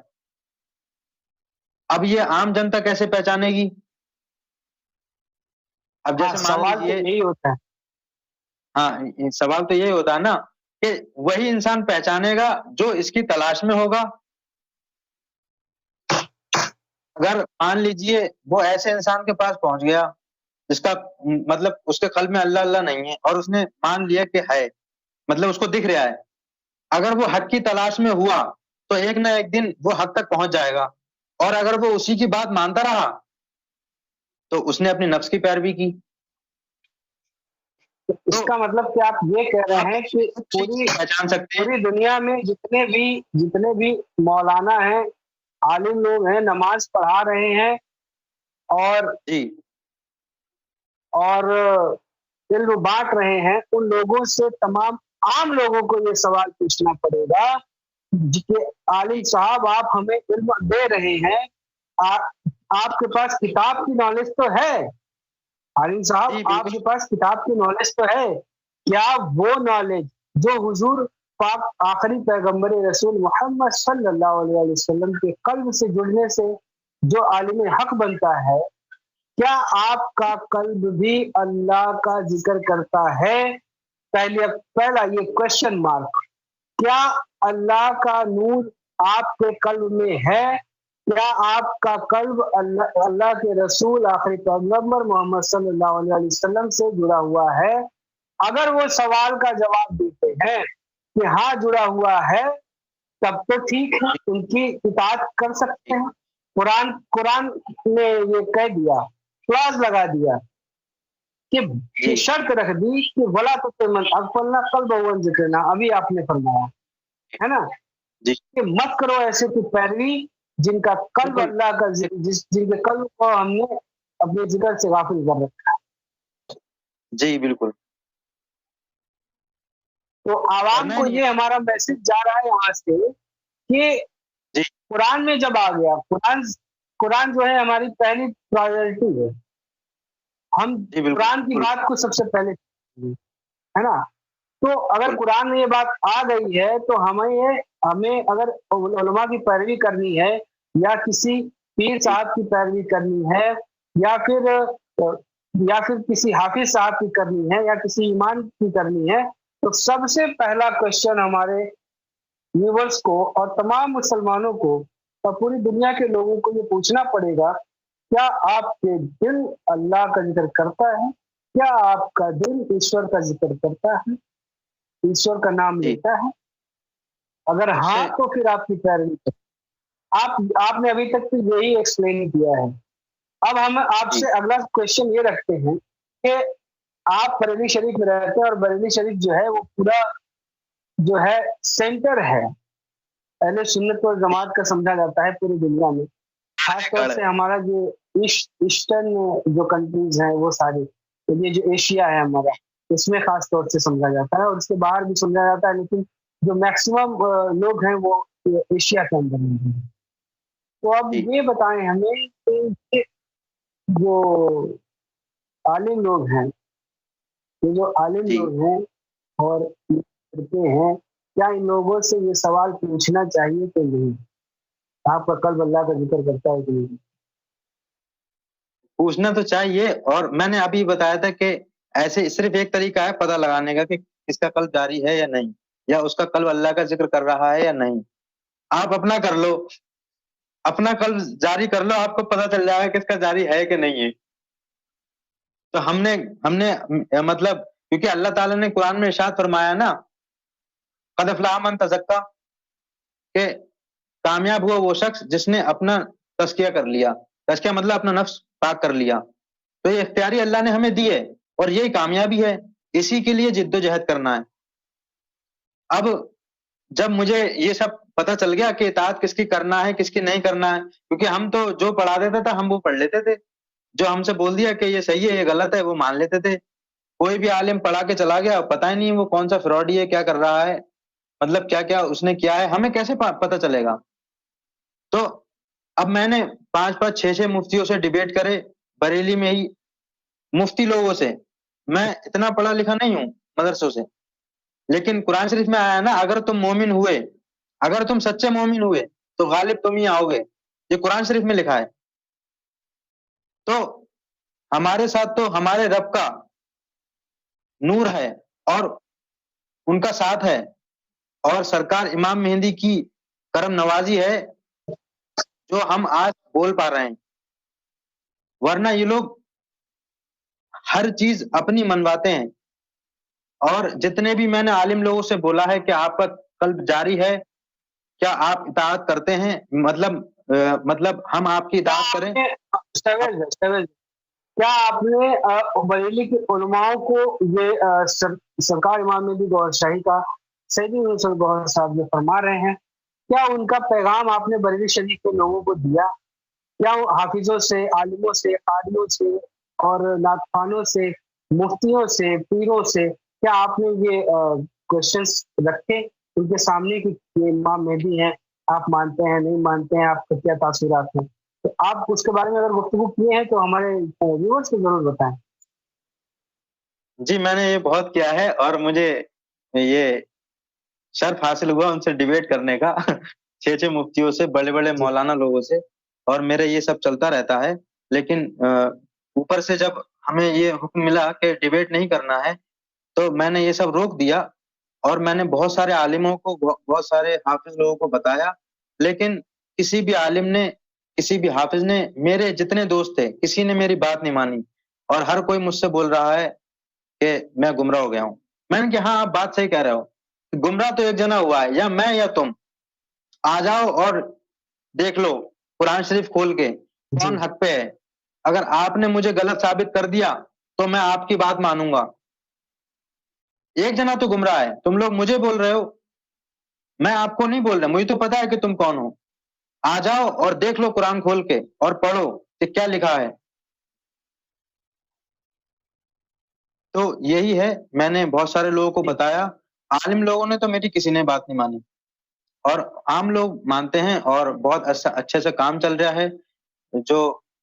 اب یہ عام جنتا کیسے پہچانے گی؟ اب جیسے مان سوال تو لیجیے، یہی ہوتا ہے. ہاں سوال تو یہی ہوتا ہے نا کہ وہی انسان پہچانے گا جو اس کی تلاش میں ہوگا. اگر مان لیجیے وہ ایسے انسان کے پاس پہنچ گیا جس کا مطلب اس کے قلب میں اللہ اللہ نہیں ہے، اور اس نے مان لیا کہ ہے، مطلب اس کو دکھ رہا ہے، اگر وہ حق کی تلاش میں ہوا تو ایک نہ ایک دن وہ حق تک پہنچ جائے گا. اور اگر وہ اسی کی بات مانتا رہا تو اس نے اپنی نفس کی پیروی کی. اس کا مطلب کہ آپ یہ کہہ رہے ہیں کہ پہچان سکتے ہیں پوری دنیا میں جتنے بھی مولانا ہیں، عالم لوگ ہیں، نماز پڑھا رہے ہیں اور جی اور علم بانٹ رہے ہیں، ان لوگوں سے تمام عام لوگوں کو یہ سوال پوچھنا پڑے گا کہ عالم صاحب آپ ہمیں علم دے رہے ہیں، آپ کے پاس کتاب کی نالج تو ہے، عالم صاحب آپ کے پاس کتاب کی نالج تو ہے، کیا وہ نالج جو حضور پاک آخری پیغمبر رسول محمد صلی اللہ علیہ وسلم کے قلب سے جڑنے سے جو عالم حق بنتا ہے، کیا آپ کا قلب بھی اللہ کا ذکر کرتا ہے؟ پہلا یہ کوشچن مارک. کیا اللہ کا نور آپ کے قلب میں ہے؟ کیا آپ کا قلب اللہ کے رسول آخری پیغمبر محمد صلی اللہ علیہ وسلم سے جڑا ہوا ہے؟ اگر وہ سوال کا جواب دیتے ہیں کہ ہاں جڑا ہوا ہے، تب تو ٹھیک ہے، ان کی اطاعت کر سکتے ہیں. قرآن نے یہ کہہ دیا، کلاس لگا دیا کہ شرط رکھ دی کہ ولا تو من اغفلنا قلبه عن ذکرنا، ابھی آپ نے فرمایا ہے نا کہ مت کرو ایسے کی پیروی جن کا قلب اللہ کا جن کے قلب کو ہم نے اپنے ذکر سے غافل کر رکھا ہے. جی بالکل. تو عوام کو یہ ہمارا میسج جا رہا ہے یہاں سے کہ قرآن میں جب آ گیا، قرآن جو ہے ہماری پہلی پرائیورٹی ہے، ہم قرآن کی بات کو سب سے پہلے ہے نا. تو اگر قرآن میں یہ بات آ گئی ہے تو ہمیں اگر علماء کی پیروی کرنی ہے یا کسی پیر صاحب کی پیروی کرنی ہے یا پھر کسی حافظ صاحب کی کرنی ہے یا کسی ایمان کی کرنی ہے، تو سب سے پہلا کوشچن ہمارے ویورز کو اور تمام مسلمانوں کو اور پوری دنیا کے لوگوں کو یہ پوچھنا پڑے گا، کیا آپ کے دل اللہ کا ذکر کرتا ہے؟ کیا آپ کا دل ایشور کا ذکر کرتا ہے، ایشور کا نام لیتا ہے؟ اگر ہاں تو پھر آپ کی پیروی آپ نے ابھی تک یہی ایکسپلین کیا ہے. اب ہم آپ سے اگلا کوشچن یہ رکھتے ہیں کہ آپ بریلی شریف میں رہتے ہیں اور بریلی شریف جو ہے وہ پورا جو ہے سینٹر ہے اہل سنت و جماعت کا سمجھا جاتا ہے پوری دنیا میں. خاص طور سے ہمارا جو ایسٹرن جو کنٹریز ہیں وہ ساری، یہ جو ایشیا ہے ہمارا، اس میں خاص طور سے سمجھا جاتا ہے اور اس کے باہر بھی سمجھا جاتا ہے، لیکن جو میکسیمم لوگ ہیں وہ ایشیا کے اندر ہیں. تو اب یہ بتائیں ہمیں کہ جو عالم لوگ ہیں، یہ جو عالم لوگ ہیں اور کرتے ہیں، کیا ان لوگوں سے یہ سوال پوچھنا چاہیے کہ نہیں آپ کا قلب اللہ کا ذکر کرتا ہے کہ نہیں؟ پوچھنا تو چاہیے. اور میں نے ابھی بتایا تھا کہ ایسے صرف ایک طریقہ ہے پتہ لگانے کا کہ کس کا قلب جاری ہے یا نہیں، یا اس کا قلب اللہ کا ذکر کر رہا ہے یا نہیں. آپ اپنا کر لو، اپنا قلب جاری کر لو، آپ کو پتہ چل جائے گا کس کا جاری ہے کہ نہیں ہے. تو ہم نے مطلب کیونکہ اللہ تعالیٰ نے قرآن میں ارشاد فرمایا نا قد افلح من تزکا کہ کامیاب ہوا وہ شخص جس نے اپنا تزکیہ کر لیا. تزکیہ مطلب اپنا نفس پاک کر لیا. تو یہ اختیاری اللہ نے ہمیں دی ہے اور یہی کامیابی ہے. اسی کے لیے جد و جہد کرنا ہے. اب جب مجھے یہ سب پتہ چل گیا کہ اطاعت کس کی کرنا ہے کس کی نہیں کرنا ہے، کیونکہ ہم تو جو پڑھا دیتا تھا ہم وہ پڑھ لیتے تھے، جو ہم سے بول دیا کہ یہ صحیح ہے یہ غلط ہے وہ مان لیتے تھے. کوئی بھی عالم پڑھا کے چلا گیا، پتہ ہی نہیں وہ کون سا فراڈی ہے، کیا کر رہا ہے، مطلب کیا کیا اس نے کیا ہے، ہمیں کیسے پتہ چلے گا. تو اب میں نے 5 6 مفتیوں سے ڈیبیٹ کرے بریلی میں ہی، مفتی لوگوں سے. میں اتنا پڑھا لکھا نہیں ہوں مدرسوں سے، لیکن قرآن شریف میں آیا نا اگر تم مومن ہوئے، اگر تم سچے مومن ہوئے تو غالب تم ہی آؤ گے. یہ قرآن شریف میں لکھا ہے. تو ہمارے ساتھ تو ہمارے رب کا نور ہے اور ان کا ساتھ ہے اور سرکار امام مہدی کی کرم نوازی ہے جو ہم آج بول پا رہے ہیں. ورنہ یہ لوگ ہر چیز اپنی منواتے ہیں. اور جتنے بھی میں نے عالم لوگوں سے بولا ہے کہ آپ کا قلب جاری ہے، کیا آپ اطاعت کرتے ہیں، مطلب ہم آپ کی اطاعت کریں. کیا آپ نے بریلی کے علماء کو یہ سرکار امام مہدی گوہر شاہی کا سیدی حسن گوہر صاحب جو فرما رہے ہیں، کیا ان کا پیغام آپ نے بریلی شریف کے لوگوں کو دیا؟ کیا حافظوں سے، عالموں سے، قاریوں سے اور نعت سے، مفتیوں سے، پیروں سے کیا آپ نے یہ کوشچنس رکھے ان کے سامنے کہ یہ امام مہدی ہیں، آپ مانتے ہیں نہیں مانتے ہیں، آپ کے کیا تاثرات ہیں؟ تو آپ اس کے بارے میں اگر گفتگو کیے ہیں تو ہمارے ویورز کو ضرور بتائیں. جی میں نے یہ بہت کیا ہے اور مجھے یہ شرف حاصل ہوا ان سے ڈیبیٹ کرنے کا 6 مفتیوں سے، بڑے بڑے مولانا لوگوں سے، اور میرے یہ سب چلتا رہتا ہے. لیکن اوپر سے جب ہمیں یہ حکم ملا کہ ڈیبیٹ نہیں کرنا ہے تو میں نے یہ سب روک دیا اور میں نے بہت سارے عالموں کو، بہت سارے حافظ لوگوں کو بتایا. لیکن کسی بھی عالم نے، کسی بھی حافظ نے، میرے جتنے دوست تھے کسی نے میری بات نہیں مانی اور ہر کوئی مجھ سے بول رہا ہے کہ میں گمراہ ہو گیا ہوں. میں نے کہا ہاں آپ بات صحیح کہہ رہے ہو، گمراہ تو ایک جنا ہوا ہے، یا میں یا تم. آ جاؤ اور دیکھ لو قرآن شریف کھول کے کون حق پہ ہے. اگر آپ نے مجھے غلط ثابت کر دیا تو میں آپ کی بات مانوں گا. ایک جنا تو گمراہ ہے، تم لوگ مجھے بول رہے ہو، میں آپ کو نہیں بول رہا، مجھے تو پتا ہے کہ تم کون ہو. آ جاؤ اور دیکھ لو قرآن کھول کے اور پڑھو کہ کیا لکھا ہے. تو یہی ہے، میں نے بہت سارے لوگوں کو بتایا. عالم لوگوں نے تو میری کسی نے بات نہیں مانی اور عام لوگ مانتے ہیں اور بہت اچھے سے کام چل رہا ہے. جو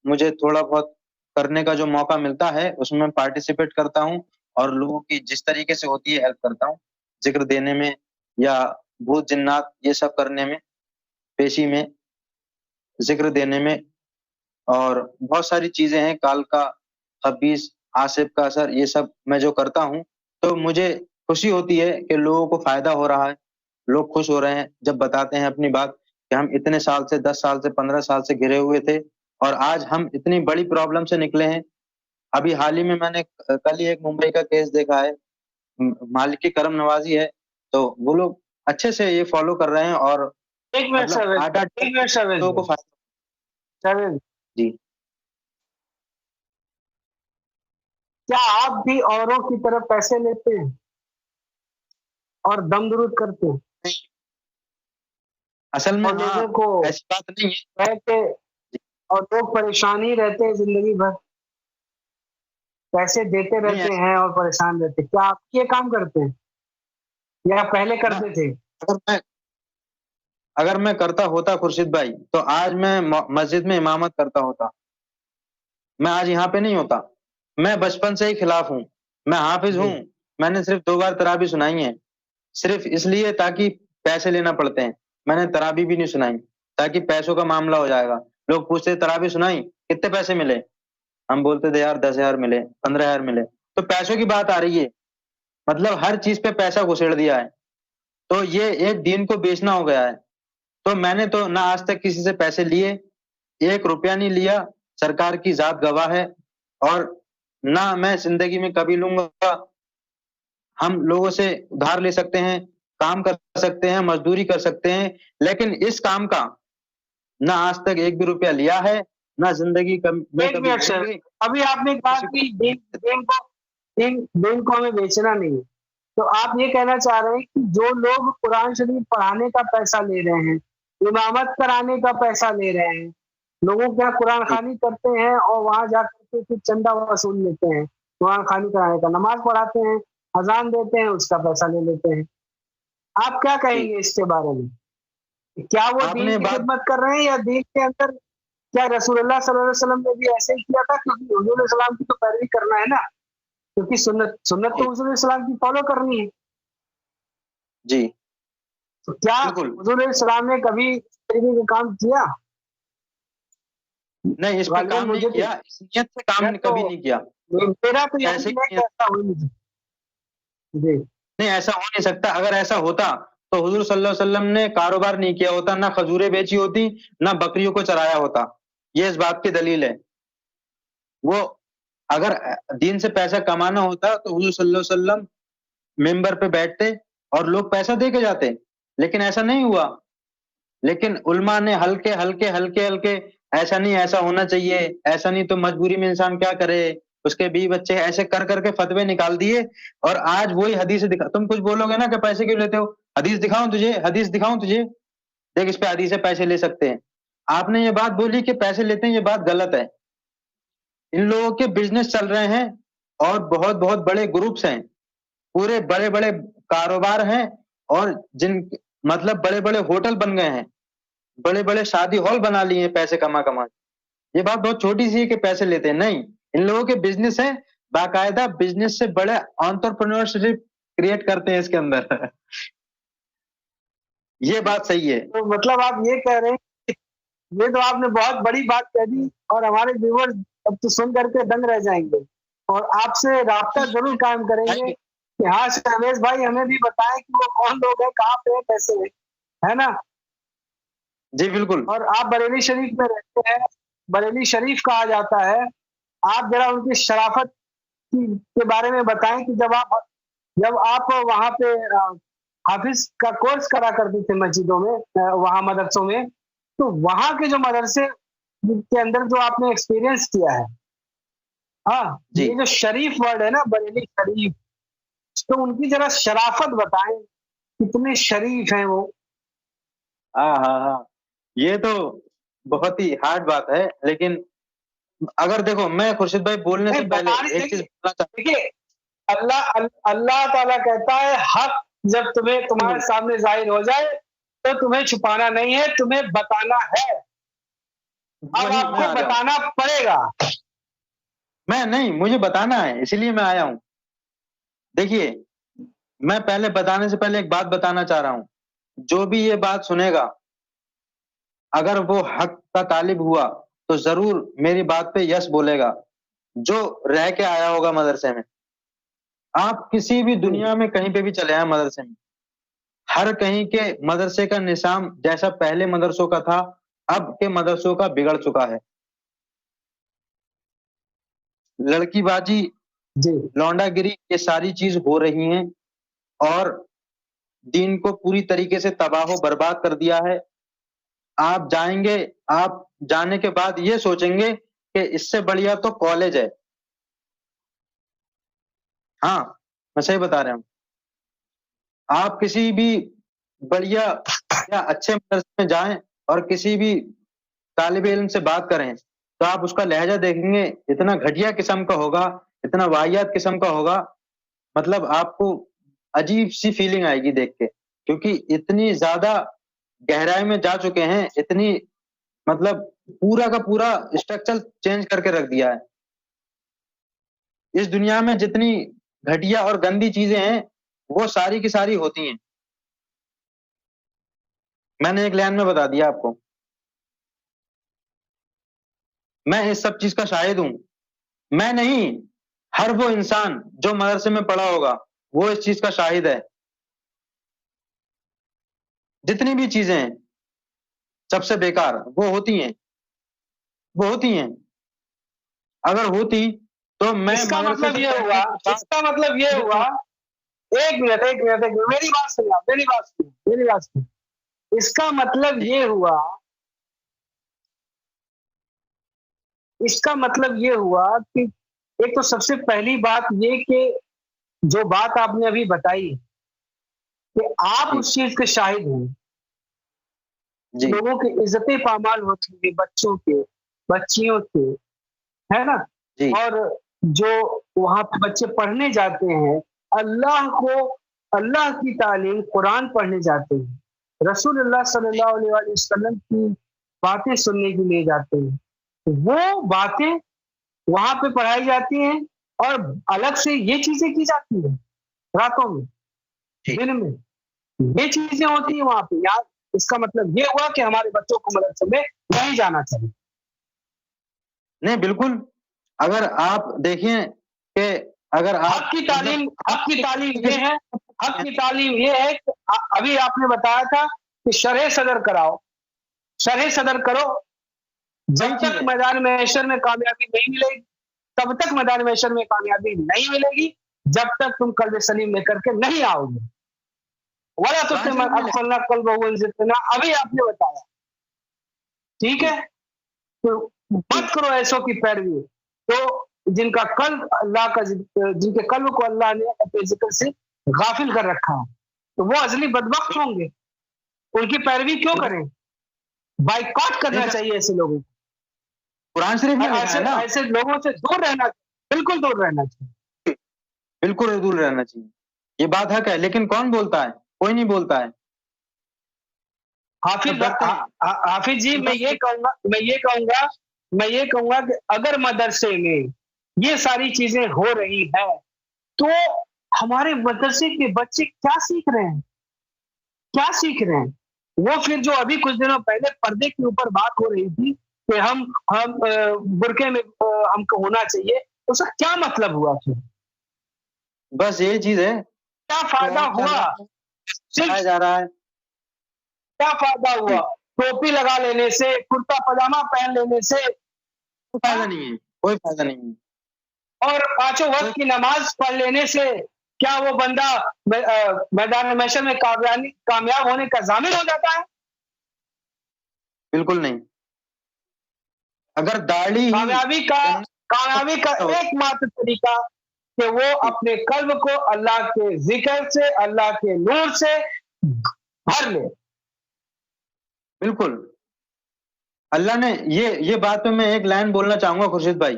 مجھے تھوڑا بہت کرنے کا جو موقع ملتا ہے اس میں پارٹیسپیٹ کرتا ہوں اور لوگوں کی جس طریقے سے ہوتی ہے ہیلپ کرتا ہوں، ذکر دینے میں یا بھوت جنات یہ سب کرنے میں، پیشی میں، ذکر دینے میں، اور بہت ساری چیزیں ہیں، کال کا خبیث، آصف کا اثر، یہ سب میں جو کرتا ہوں تو مجھے خوشی ہوتی ہے کہ لوگوں کو فائدہ ہو رہا ہے، لوگ خوش ہو رہے ہیں جب بتاتے ہیں اپنی بات کہ ہم اتنے سال سے، 10 سال سے، 15 سال سے گھرے ہوئے تھے اور آج ہم اتنی بڑی پرابلم سے نکلے ہیں. ابھی حال ہی میں نے کل ہی ایک ممبئی کا کیس دیکھا ہے، مالک کی کرم نوازی ہے تو وہ لوگ اچھے سے یہ فالو کر رہے ہیں اور لوگوں کو جی. کیا آپ بھی اوروں کی طرف پیسے لیتے ہیں اور دم درود کرتے ہیں؟ اصل میں لوگوں کو ایسی بات نہیں ہے اور لوگ پریشانی رہتے ہیں زندگی بھر، پیسے دیتے رہتے ہیں اور پریشان رہتے ہیں. کیا آپ یہ کام کرتے ہیں یا پہلے کرتے تھے؟ اگر میں کرتا ہوتا خورشید بھائی تو آج میں مسجد میں امامت کرتا ہوتا، میں آج یہاں پہ نہیں ہوتا. میں بچپن سے ہی خلاف ہوں، میں حافظ ہوں، میں نے صرف 2 بار تراویح سنائی ہیں، صرف اس لیے تاکہ پیسے لینا پڑتے ہیں. میں نے تراویح بھی نہیں سنائی تاکہ پیسوں کا معاملہ ہو جائے گا. لوگ پوچھتے تراویح سنائی کتنے پیسے ملے، ہم بولتے تھے یار 10,000 ملے، 15,000 ملے. تو پیسوں کی بات آ رہی ہے، مطلب ہر چیز پہ پیسہ گھسیڑ دیا ہے. تو یہ ایک دین کو بیچنا ہو گیا ہے. تو میں نے تو نہ آج تک کسی سے پیسے لیے، 1 روپیہ نہیں لیا، سرکار کی ذات گواہ ہے، اور نہ میں زندگی میں کبھی لوں گا. ہم لوگوں سے ادھار لے سکتے ہیں، کام کر سکتے ہیں, مزدوری کر سکتے ہیں, لیکن اس کام کا نہ آج تک ایک بھی روپیہ لیا ہے, نہ زندگی میں ایک منٹ سر, ابھی آپ نے کہا کہ دین کو ہمیں بیچنا نہیں ہے, تو آپ یہ کہنا چاہ رہے ہیں کہ جو لوگ قرآن شریف پڑھانے کا پیسہ لے رہے ہیں, امامت کرانے کا پیسہ لے رہے ہیں, لوگوں کے یہاں قرآن خوانی کرتے ہیں اور وہاں جا کر کے چندہ وصول لیتے ہیں قرآن خوانی کرانے کا, نماز پڑھاتے ہیں, اذان دیتے ہیں, اس کا پیسہ لے لیتے ہیں, آپ کیا کہیں گے اس کے بارے میں؟ کیا وہ دین کی خدمت کر رہے ہیں, یا دین کے اندر کیا رسول اللہ صلی اللہ علیہ وسلم نے بھی ایسے ہی کیا تھا؟ کیونکہ حضور علیہ السلام کی تو پیروی کرنا ہے نا, کیونکہ سنت تو حضور علیہ السلام کی فالو کرنی ہے. جی, تو کیا حضور علیہ السلام نے کبھی اس طریقے کا کام کیا؟ نہیں, اس پہ کام نہیں کیا, اس نیت سے کام کبھی نہیں کیا. میرا تو ایسا ہوئی جی نہیں, ایسا ہو نہیں سکتا. اگر ایسا ہوتا تو حضور صلی اللہ علیہ وسلم نے کاروبار نہیں کیا ہوتا, نہ کھجوریں بیچی ہوتی, نہ بکریوں کو چرایا ہوتا. یہ اس بات کی دلیل ہے. وہ اگر دین سے پیسہ کمانا ہوتا تو حضور صلی اللہ علیہ وسلم ممبر پہ بیٹھتے اور لوگ پیسہ دے کے جاتے, لیکن ایسا نہیں ہوا. لیکن علماء نے ہلکے ہلکے ایسا نہیں, ایسا ہونا چاہیے, ایسا نہیں تو مجبوری میں انسان کیا کرے, اس کے بیوی بچے, ایسے کر کے فتوے نکال دیے. اور آج وہی حدیث تم کچھ بولو گے نا کہ پیسے کیوں لیتے ہو, حدیث دکھاؤں تجھے, دیکھ اس پہ حدیث سے پیسے لے سکتے ہیں. آپ نے یہ بات بولی کہ پیسے لیتے ہیں, یہ بات غلط ہے. ان لوگوں کے بزنس چل رہے ہیں اور بہت بہت بڑے گروپس ہیں, پورے بڑے بڑے کاروبار ہیں, اور جن مطلب بڑے بڑے ہوٹل بن گئے ہیں, بڑے بڑے شادی ہال بنا لیے ہیں پیسے کما. یہ بات بہت چھوٹی سی ہے کہ پیسے لیتے ہیں, نہیں, ان لوگوں کے بزنس ہیں, باقاعدہ بزنس سے بڑے انٹرپرینورشپ کریٹ کرتے ہیں اس کے اندر. یہ بات صحیح ہے. تو مطلب آپ یہ کہہ رہے ہیں, یہ تو آپ نے بہت بڑی بات کہہ دی, اور ہمارے ویورز اب تو سن کر کے دنگ رہ جائیں گے, اور آپ سے رابطہ ضرور قائم کریں گے کہ ہاں شہباز بھائی ہمیں بھی بتائیں کہ وہ کون لوگ ہیں, کہاں پہ, کیسے ہیں, ہے نا؟ جی بالکل. اور آپ بریلی شریف میں رہتے ہیں, بریلی شریف کہا جاتا ہے, آپ ذرا ان کی شرافت کے بارے میں بتائیں کہ جب آپ وہاں پہ حافظ کا کورس کرا کرتے تھے مسجدوں میں, وہاں مدرسوں میں, تو وہاں کے جو مدرسے کے اندر جو آپ نے ایکسپیرینس کیا ہے, ہاں جی, یہ جو شریف ورڈ ہے نا, بریلی شریف, تو ان کی ذرا شرافت بتائیں, کتنے شریف ہیں وہ. ہاں, یہ تو بہت ہی ہارڈ بات ہے, لیکن اگر دیکھو, میں خورشید بھائی بولنے سے پہلے ایک چیز بتانا چاہتا ہوں. دیکھیے, اللہ تعالیٰ کہتا ہے حق جب تمہارے سامنے ظاہر ہو جائے تو تمہیں چھپانا نہیں ہے, تمہیں بتانا ہے. اب آپ کو بتانا پڑے گا. میں نہیں, مجھے بتانا ہے, اسی لیے میں آیا ہوں. دیکھیے, میں پہلے بتانے سے پہلے ایک بات بتانا چاہ رہا ہوں. جو بھی یہ بات سنے گا, اگر وہ حق کا طالب ہوا تو ضرور میری بات پہ یس بولے گا. جو رہ کے آیا ہوگا مدرسے میں, آپ کسی بھی دنیا میں کہیں پہ بھی چلے آئے مدرسے میں, ہر کہیں کے مدرسے کا نظام جیسا پہلے مدرسوں کا تھا, اب کے مدرسوں کا بگڑ چکا ہے. لڑکی بازی, لونڈا گری, یہ ساری چیز ہو رہی ہیں, اور دین کو پوری طریقے سے تباہ و برباد کر دیا ہے. آپ جائیں گے, آپ جانے کے بعد یہ سوچیں گے کہ اس سے بڑھیا تو کالج ہے. ہاں, میں صحیح بتا رہا ہوں. آپ کسی بھی بڑھیا یا اچھے مدرسے میں جائیں اور کسی بھی طالب علم سے بات کریں تو آپ اس کا لہجہ دیکھیں گے, اتنا گھٹیا قسم کا ہوگا, اتنا واہیات قسم کا ہوگا, مطلب آپ کو عجیب سی فیلنگ آئے گی دیکھ کے, کیونکہ اتنی زیادہ گہرائی میں جا چکے ہیں, اتنی مطلب پورا کا پورا اسٹرکچر چینج کر کے رکھ دیا ہے. اس دنیا میں جتنی گھٹیا اور گندی چیزیں ہیں وہ ساری کی ساری ہوتی ہیں. میں نے ایک لائن میں بتا دیا آپ کو. میں اس سب چیز کا شاہد ہوں. میں نہیں, ہر وہ انسان جو مدرسے میں پڑھا ہوگا وہ اس چیز کا شاہد ہے. جتنی بھی چیزیں ہیں سب سے بیکار وہ ہوتی ہیں, وہ ہوتی ہیں. اگر ہوتی تو میں اس کا مطلب یہ ہوا ایک منٹ میری بات سنیں. اس کا مطلب یہ ہوا کہ ایک تو سب سے پہلی بات یہ کہ جو بات آپ نے ابھی بتائی کہ آپ اس چیز کے شاہد ہیں. جی لوگوں کی عزتیں پامال ہوتی ہیں، بچوں کے، بچیوں کے، ہے نا. جی اور جو وہاں پہ بچے پڑھنے جاتے ہیں، اللہ کی تعلیم قرآن پڑھنے جاتے ہیں، رسول اللہ صلی اللہ علیہ وسلم کی باتیں سننے کے لیے جاتے ہیں. وہ باتیں وہاں پہ پڑھائی جاتی ہیں اور الگ سے یہ چیزیں کی جاتی ہیں راتوں میں، دن میں یہ چیزیں ہوتی ہیں وہاں پہ. یار اس کا مطلب یہ ہوا کہ ہمارے بچوں کو مدرسے میں نہیں جانا چاہیے. نہیں بالکل. اگر آپ دیکھیں کہ اگر حق کی تعلیم یہ ہے کہ ابھی آپ نے بتایا تھا کہ شرح صدر کرو. جب تک میدان محشر میں کامیابی نہیں ملے گی، تب تک میدان محشر میں کامیابی نہیں ملے گی جب تک تم قلب سلیم لے کر کے نہیں آؤ گے. ابھی آپ نے بتایا، ٹھیک ہے. تو مت کرو ایسوں کی پیروی تو جن کے قلب کو اللہ نے اپنے ذکر سے غافل کر رکھا ہے، تو وہ ازلی بدبخت ہوں گے. ان کی پیروی کیوں کریں؟ بائیکاٹ کرنا چاہیے ایسے لوگوں کو. قرآن شریف میں ایسے لوگوں سے دور رہنا چاہیے، بالکل دور رہنا چاہیے، بالکل دور رہنا چاہیے. یہ بات حق ہے، لیکن کون بولتا ہے؟ کوئی نہیں بولتا ہے. حافظ جی میں یہ کہوں گا کہ اگر مدرسے میں یہ ساری چیزیں ہو رہی ہے تو ہمارے مدرسے کے بچے کیا سیکھ رہے ہیں؟ وہ پھر جو ابھی کچھ دنوں پہلے پردے کے اوپر بات ہو رہی تھی کہ ہم برقعے میں ہم کو ہونا چاہیے، اس کا کیا مطلب ہوا؟ پھر بس یہی چیز ہے. کیا فائدہ ہوا؟ جا رہا ہے. کیا فائدہ ہوا ٹوپی لگا لینے سے، کرتا پاجامہ پہن لینے سے؟ فائدہ نہیں ہے، کوئی فائدہ نہیں ہے. اور پانچوں وقت کی نماز پڑھ لینے سے کیا وہ بندہ میدان محشر میں کامیاب ہونے کا ضامن ہو جاتا ہے؟ بالکل نہیں. اگر داڑھی کامیابی کا ایک ماتر طریقہ کہ وہ اپنے قلب کو اللہ کے ذکر سے، اللہ کے نور سے بھر لے. بالکل. اللہ نے یہ بات میں ایک لائن بولنا چاہوں گا خورشید بھائی.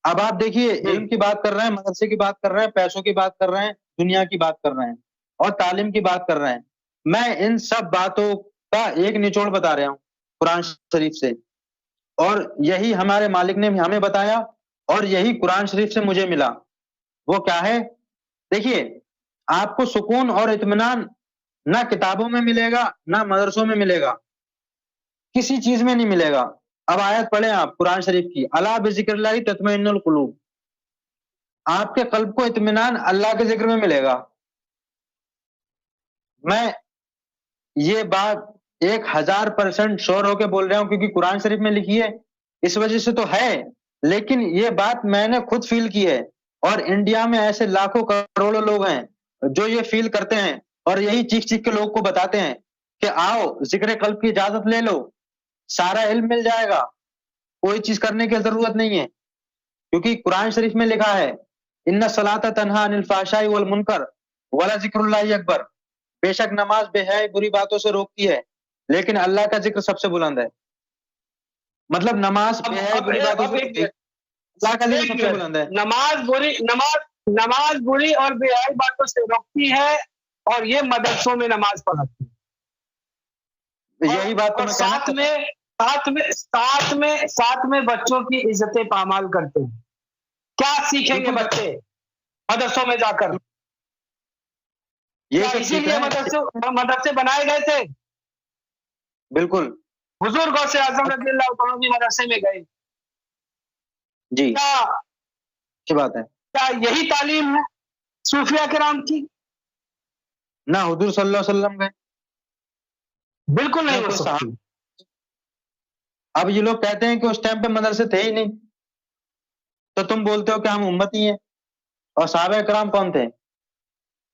اب آپ دیکھیے علم کی بات کر رہے ہیں، مدرسے کی بات کر رہے ہیں، پیسوں کی بات کر رہے ہیں، دنیا کی بات کر رہے ہیں اور تعلیم کی بات کر رہے ہیں. میں ان سب باتوں کا ایک نچوڑ بتا رہا ہوں قرآن شریف سے، اور یہی ہمارے مالک نے ہمیں بتایا اور یہی قرآن شریف سے مجھے ملا. وہ کیا ہے؟ دیکھیے آپ کو سکون اور اطمینان نہ کتابوں میں ملے گا، نہ مدرسوں میں ملے گا، کسی چیز میں نہیں ملے گا. اب آیت پڑھیں آپ قرآن شریف کی، الا بذکر اللہ تطمئن القلوب. آپ کے قلب کو اطمینان اللہ کے ذکر میں ملے گا. میں یہ بات 1000% شور ہو کے بول رہا ہوں کیونکہ قرآن شریف میں لکھی ہے، اس وجہ سے تو ہے، لیکن یہ بات میں نے خود فیل کی ہے. اور انڈیا میں ایسے لاکھوں کروڑوں لوگ ہیں جو یہ فیل کرتے ہیں اور یہی چیخ چیخ کے لوگ کو بتاتے ہیں کہ آؤ ذکر قلب کی اجازت لے لو، سارا علم مل جائے گا، کوئی چیز کرنے کی ضرورت نہیں ہے. کیونکہ قرآن شریف میں لکھا ہے ان الصلاۃ تنہی عن الفحشاء والمنکر ولذکر اللہ اکبر. بے شک نماز بے حیائی بری باتوں سے روکتی ہے، لیکن اللہ کا ذکر سب سے بلند ہے. مطلب نماز بے حیائی بری باتوں سے روکتی ہے، اللہ کا ذکر سب سے بلند ہے. نماز بری اور بے حیائی باتوں سے روکتی ہے، اور یہ مدرسوں میں نماز پڑھاتی ہے. یہی بات تو ساتھ میں بچوں کی عزتیں پامال کرتے ہیں. کیا سیکھیں گے بچے مدرسوں میں جا کر؟ اسی لیے مدرسے بنائے گئے تھے. بالکل. حضور غوث اعظم رضی اللہ عنہ بھی مدرسے میں گئے. جی اچھی بات ہے. کیا یہی تعلیم ہے صوفیاء کرام کی؟ نہ حضور صلی اللہ علیہ وسلم گئے، بالکل نہیں ہو سکتی. اب یہ لوگ کہتے ہیں کہ اس ٹائم پہ مدرسے تھے ہی نہیں، تو تم بولتے ہو کہ ہم امتی ہیں. اور صحابہ کرام کون تھے؟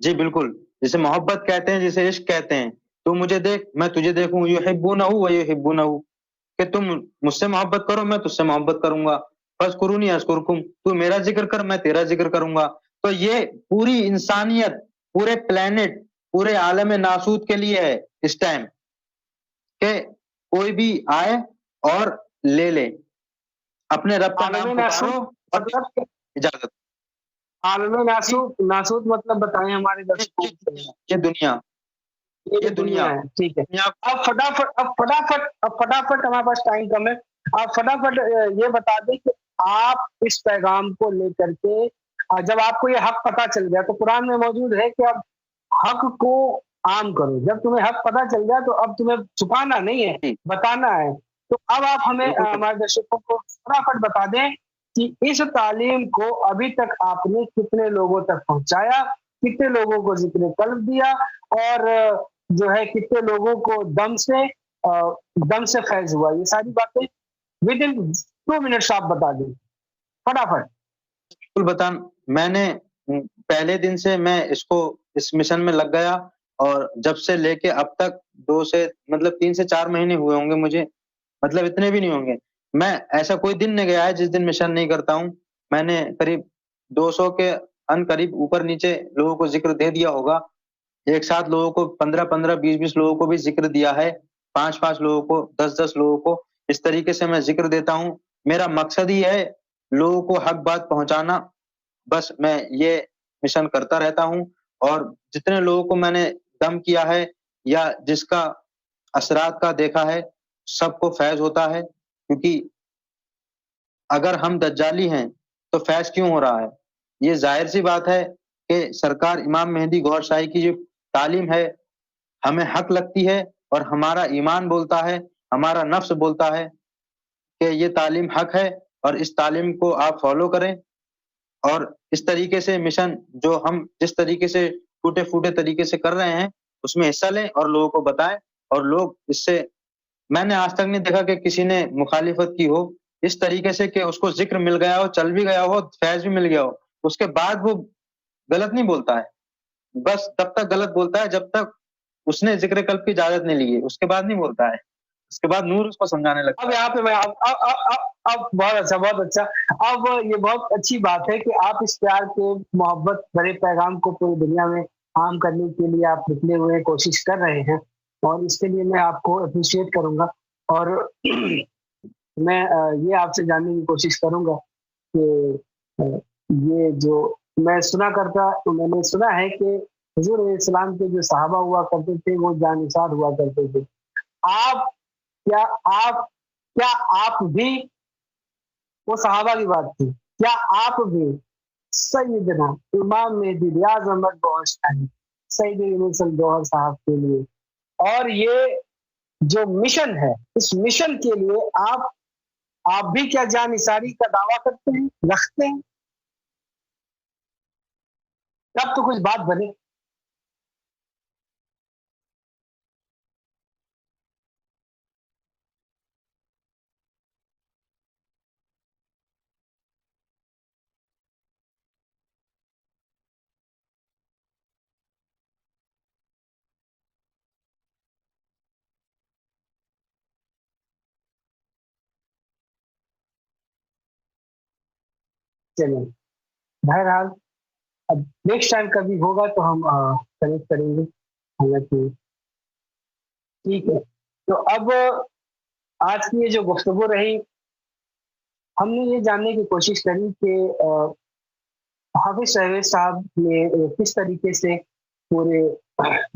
جی بالکل، جسے محبت کہتے ہیں، جسے عشق کہتے ہیں. تو مجھے دیکھ میں تجھے دیکھوں، یحبونہ و یحبونہ، کہ تم مجھ سے محبت کرو میں تجھ سے محبت کروں گا. فاذکرونی اذکرکم، تو میرا ذکر کر میں تیرا ذکر کروں گا. تو یہ پوری انسانیت، پورے پلانٹ، پورے عالم ناسوت کے لیے ہے اس ٹائم، کہ کوئی بھی آئے اور لے لے، اپنے رب کا نام عالم پکارو ناسوت اور مطلب اجازت. عالم ناسوت مطلب بتائیں ہمارے درشکوں کو. یہ دنیا، یہ دنیا ہے. ٹھیک ہے. دنیا اب فٹافٹ ہمارے پاس ٹائم کم ہے. آپ فٹافٹ یہ بتا دیں کہ آپ اس پیغام کو لے کر کے جب آپ کو یہ حق پتہ چل گیا تو قرآن میں موجود ہے کہ اب حق کو عام کرو. جب تمہیں حق پتہ چل گیا تو اب تمہیں چھپانا نہیں ہے، بتانا ہے. تو اب آپ ہمیں ہمارے درشکوں کو فٹافٹ بتا دیں کہ اس تعلیم کو ابھی تک آپ نے کتنے لوگوں تک پہنچایا، کتنے لوگوں کو ذکر قلب دیا، اور جو ہے کتنے لوگوں کو دم سے فیض ہوا. یہ ساری باتیں ود ان 2 منٹس آپ بتا دیں فٹافٹ. بالکل بتا. میں نے پہلے دن سے میں اس مشن میں لگ گیا، اور جب سے لے کے اب تک 3 سے 4 مہینے ہوئے ہوں گے مجھے، مطلب اتنے بھی نہیں ہوں گے. میں ایسا کوئی دن نہیں گیا ہے جس دن مشن نہیں کرتا ہوں. میں نے قریب 200 کے ان قریب اوپر نیچے لوگوں کو ذکر دے دیا ہوگا. ایک ساتھ لوگوں کو 15 20 لوگوں کو بھی ذکر دیا ہے، 5 لوگوں کو، 10 لوگوں کو. اس طریقے سے میں ذکر دیتا ہوں. میرا مقصد ہی ہے لوگوں کو حق بات پہنچانا. بس میں یہ مشن کرتا رہتا ہوں، اور جتنے لوگوں کو میں نے دم کیا ہے یا جس کا اثرات کا دیکھا ہے، سب کو فیض ہوتا ہے. کیونکہ اگر ہم دجالی ہیں تو فیض کیوں ہو رہا ہے؟ یہ ظاہر سی بات ہے کہ سرکار امام مہدی گوھر شاہی کی جو تعلیم ہے ہمیں حق لگتی ہے، اور ہمارا ایمان بولتا ہے، ہمارا نفس بولتا ہے کہ یہ تعلیم حق ہے، اور اس تعلیم کو آپ فالو کریں. اور اس طریقے سے مشن جو ہم جس طریقے سے ٹوٹے پھوٹے طریقے سے کر رہے ہیں اس میں حصہ لیں اور لوگوں کو بتائیں. اور لوگ اس سے، میں نے آج تک نہیں دیکھا کہ کسی نے مخالفت کی ہو اس طریقے سے کہ اس کو ذکر مل گیا ہو، چل بھی گیا ہو، فیض بھی مل گیا ہو، اس کے بعد وہ غلط نہیں بولتا ہے. بس تب تک غلط بولتا ہے جب تک اس نے ذکر قلب کی اجازت نہیں لی ہے، اس کے بعد نہیں بولتا ہے. اس کے بعد نور اس کو سمجھانے لگتا اب یہاں پہ میں اب بہت اچھا. اب یہ بہت اچھی بات ہے کہ آپ اس پیار کے محبت بھرے پیغام کو پوری دنیا میں عام کرنے کے لیے آپ نکلے ہوئے کوشش کر رہے ہیں، اور اس کے لیے میں آپ کو اپریشیٹ کروں گا. اور میں یہ آپ سے جاننے کی کوشش کروں گا کہ یہ جو میں نے سنا ہے کہ حضور علیہ السلام کے جو صحابہ ہوا کرتے تھے وہ جانثار ہوا کرتے تھے. کیا آپ بھی، وہ صحابہ کی بات تھی، کیا آپ بھی سیدنا امام مہدی ریاض احمد گوھر شاہی سید یونس گوھر صاحب کے لیے، اور یہ جو مشن ہے اس مشن کے لیے آپ بھی کیا جان نثاری کا دعویٰ کرتے ہیں، رکھتے ہیں؟ تب تو کچھ بات بنے. چلیں، بہرحال اب نیکسٹ ٹائم کبھی ہوگا تو ہم کنیکٹ کریں گے. حالانکہ ٹھیک ہے. تو اب آج کی یہ جو گفتگو رہی، ہم نے یہ جاننے کی کوشش کری کہ حافظ شہروز صاحب نے کس طریقے سے پورے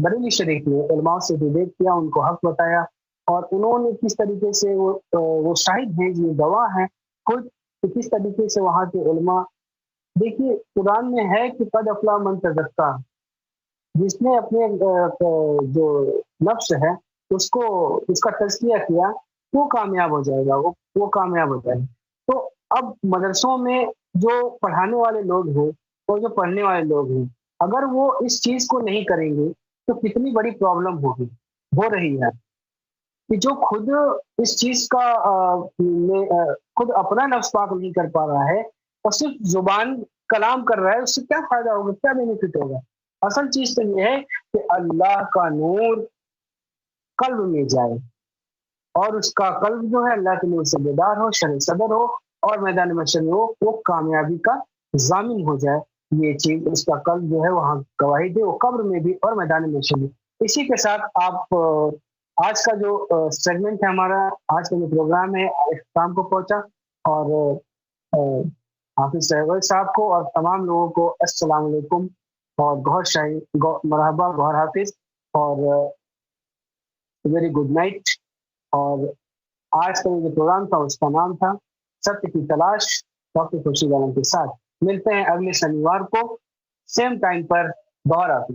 بریلی شریف میں علماء سے ڈیبیٹ کیا، ان کو حق بتایا، اور انہوں نے کس طریقے سے وہ شاہد ہیں، یہ گواہ ہیں خود، کہ کس طریقے سے وہاں کے علماء. دیکھیے قرآن میں ہے کہ قد افلح من تزکا، جس نے اپنے جو نفس ہے اس کا تزکیہ کیا وہ کامیاب ہو جائے گا، وہ کامیاب ہو جائے گا. تو اب مدرسوں میں جو پڑھانے والے لوگ ہیں اور جو پڑھنے والے لوگ ہیں، اگر وہ اس چیز کو نہیں کریں گے تو کتنی بڑی پرابلم ہو رہی ہے کہ جو خود اس چیز کا خود اپنا نفس پاک نہیں کر پا رہا ہے اور صرف زبان کلام کر رہا ہے، اس سے کیا فائدہ ہوگا، کیا بینیفٹ ہوگا؟ اصل چیز تو یہ ہے کہ اللہ کا نور قلب میں جائے اور اس کا قلب جو ہے اللہ کے نور سے بیدار ہو، شرح صدر ہو اور میدان محشر میں وہ کامیابی کا ضامن ہو جائے. یہ چیز اس کا قلب جو ہے وہاں گواہی دے، وہ قبر میں بھی اور میدان محشر میں. اسی کے ساتھ آپ آج کا جو سیگمنٹ ہے ہمارا، آج کا جو پروگرام ہے اختتام کو پہنچا. اور حافظ صاحب کو اور تمام لوگوں کو السلام علیکم اور گوہر شاہی مرحبا گوہر حافظ اور ویری گڈ نائٹ. اور آج کا جو پروگرام تھا اس کا نام تھا ستیہ کی تلاش ڈاکٹر خورشید عالم کے ساتھ. ملتے ہیں اگلے شنیوار کو سیم ٹائم پر. گوہر حافظ.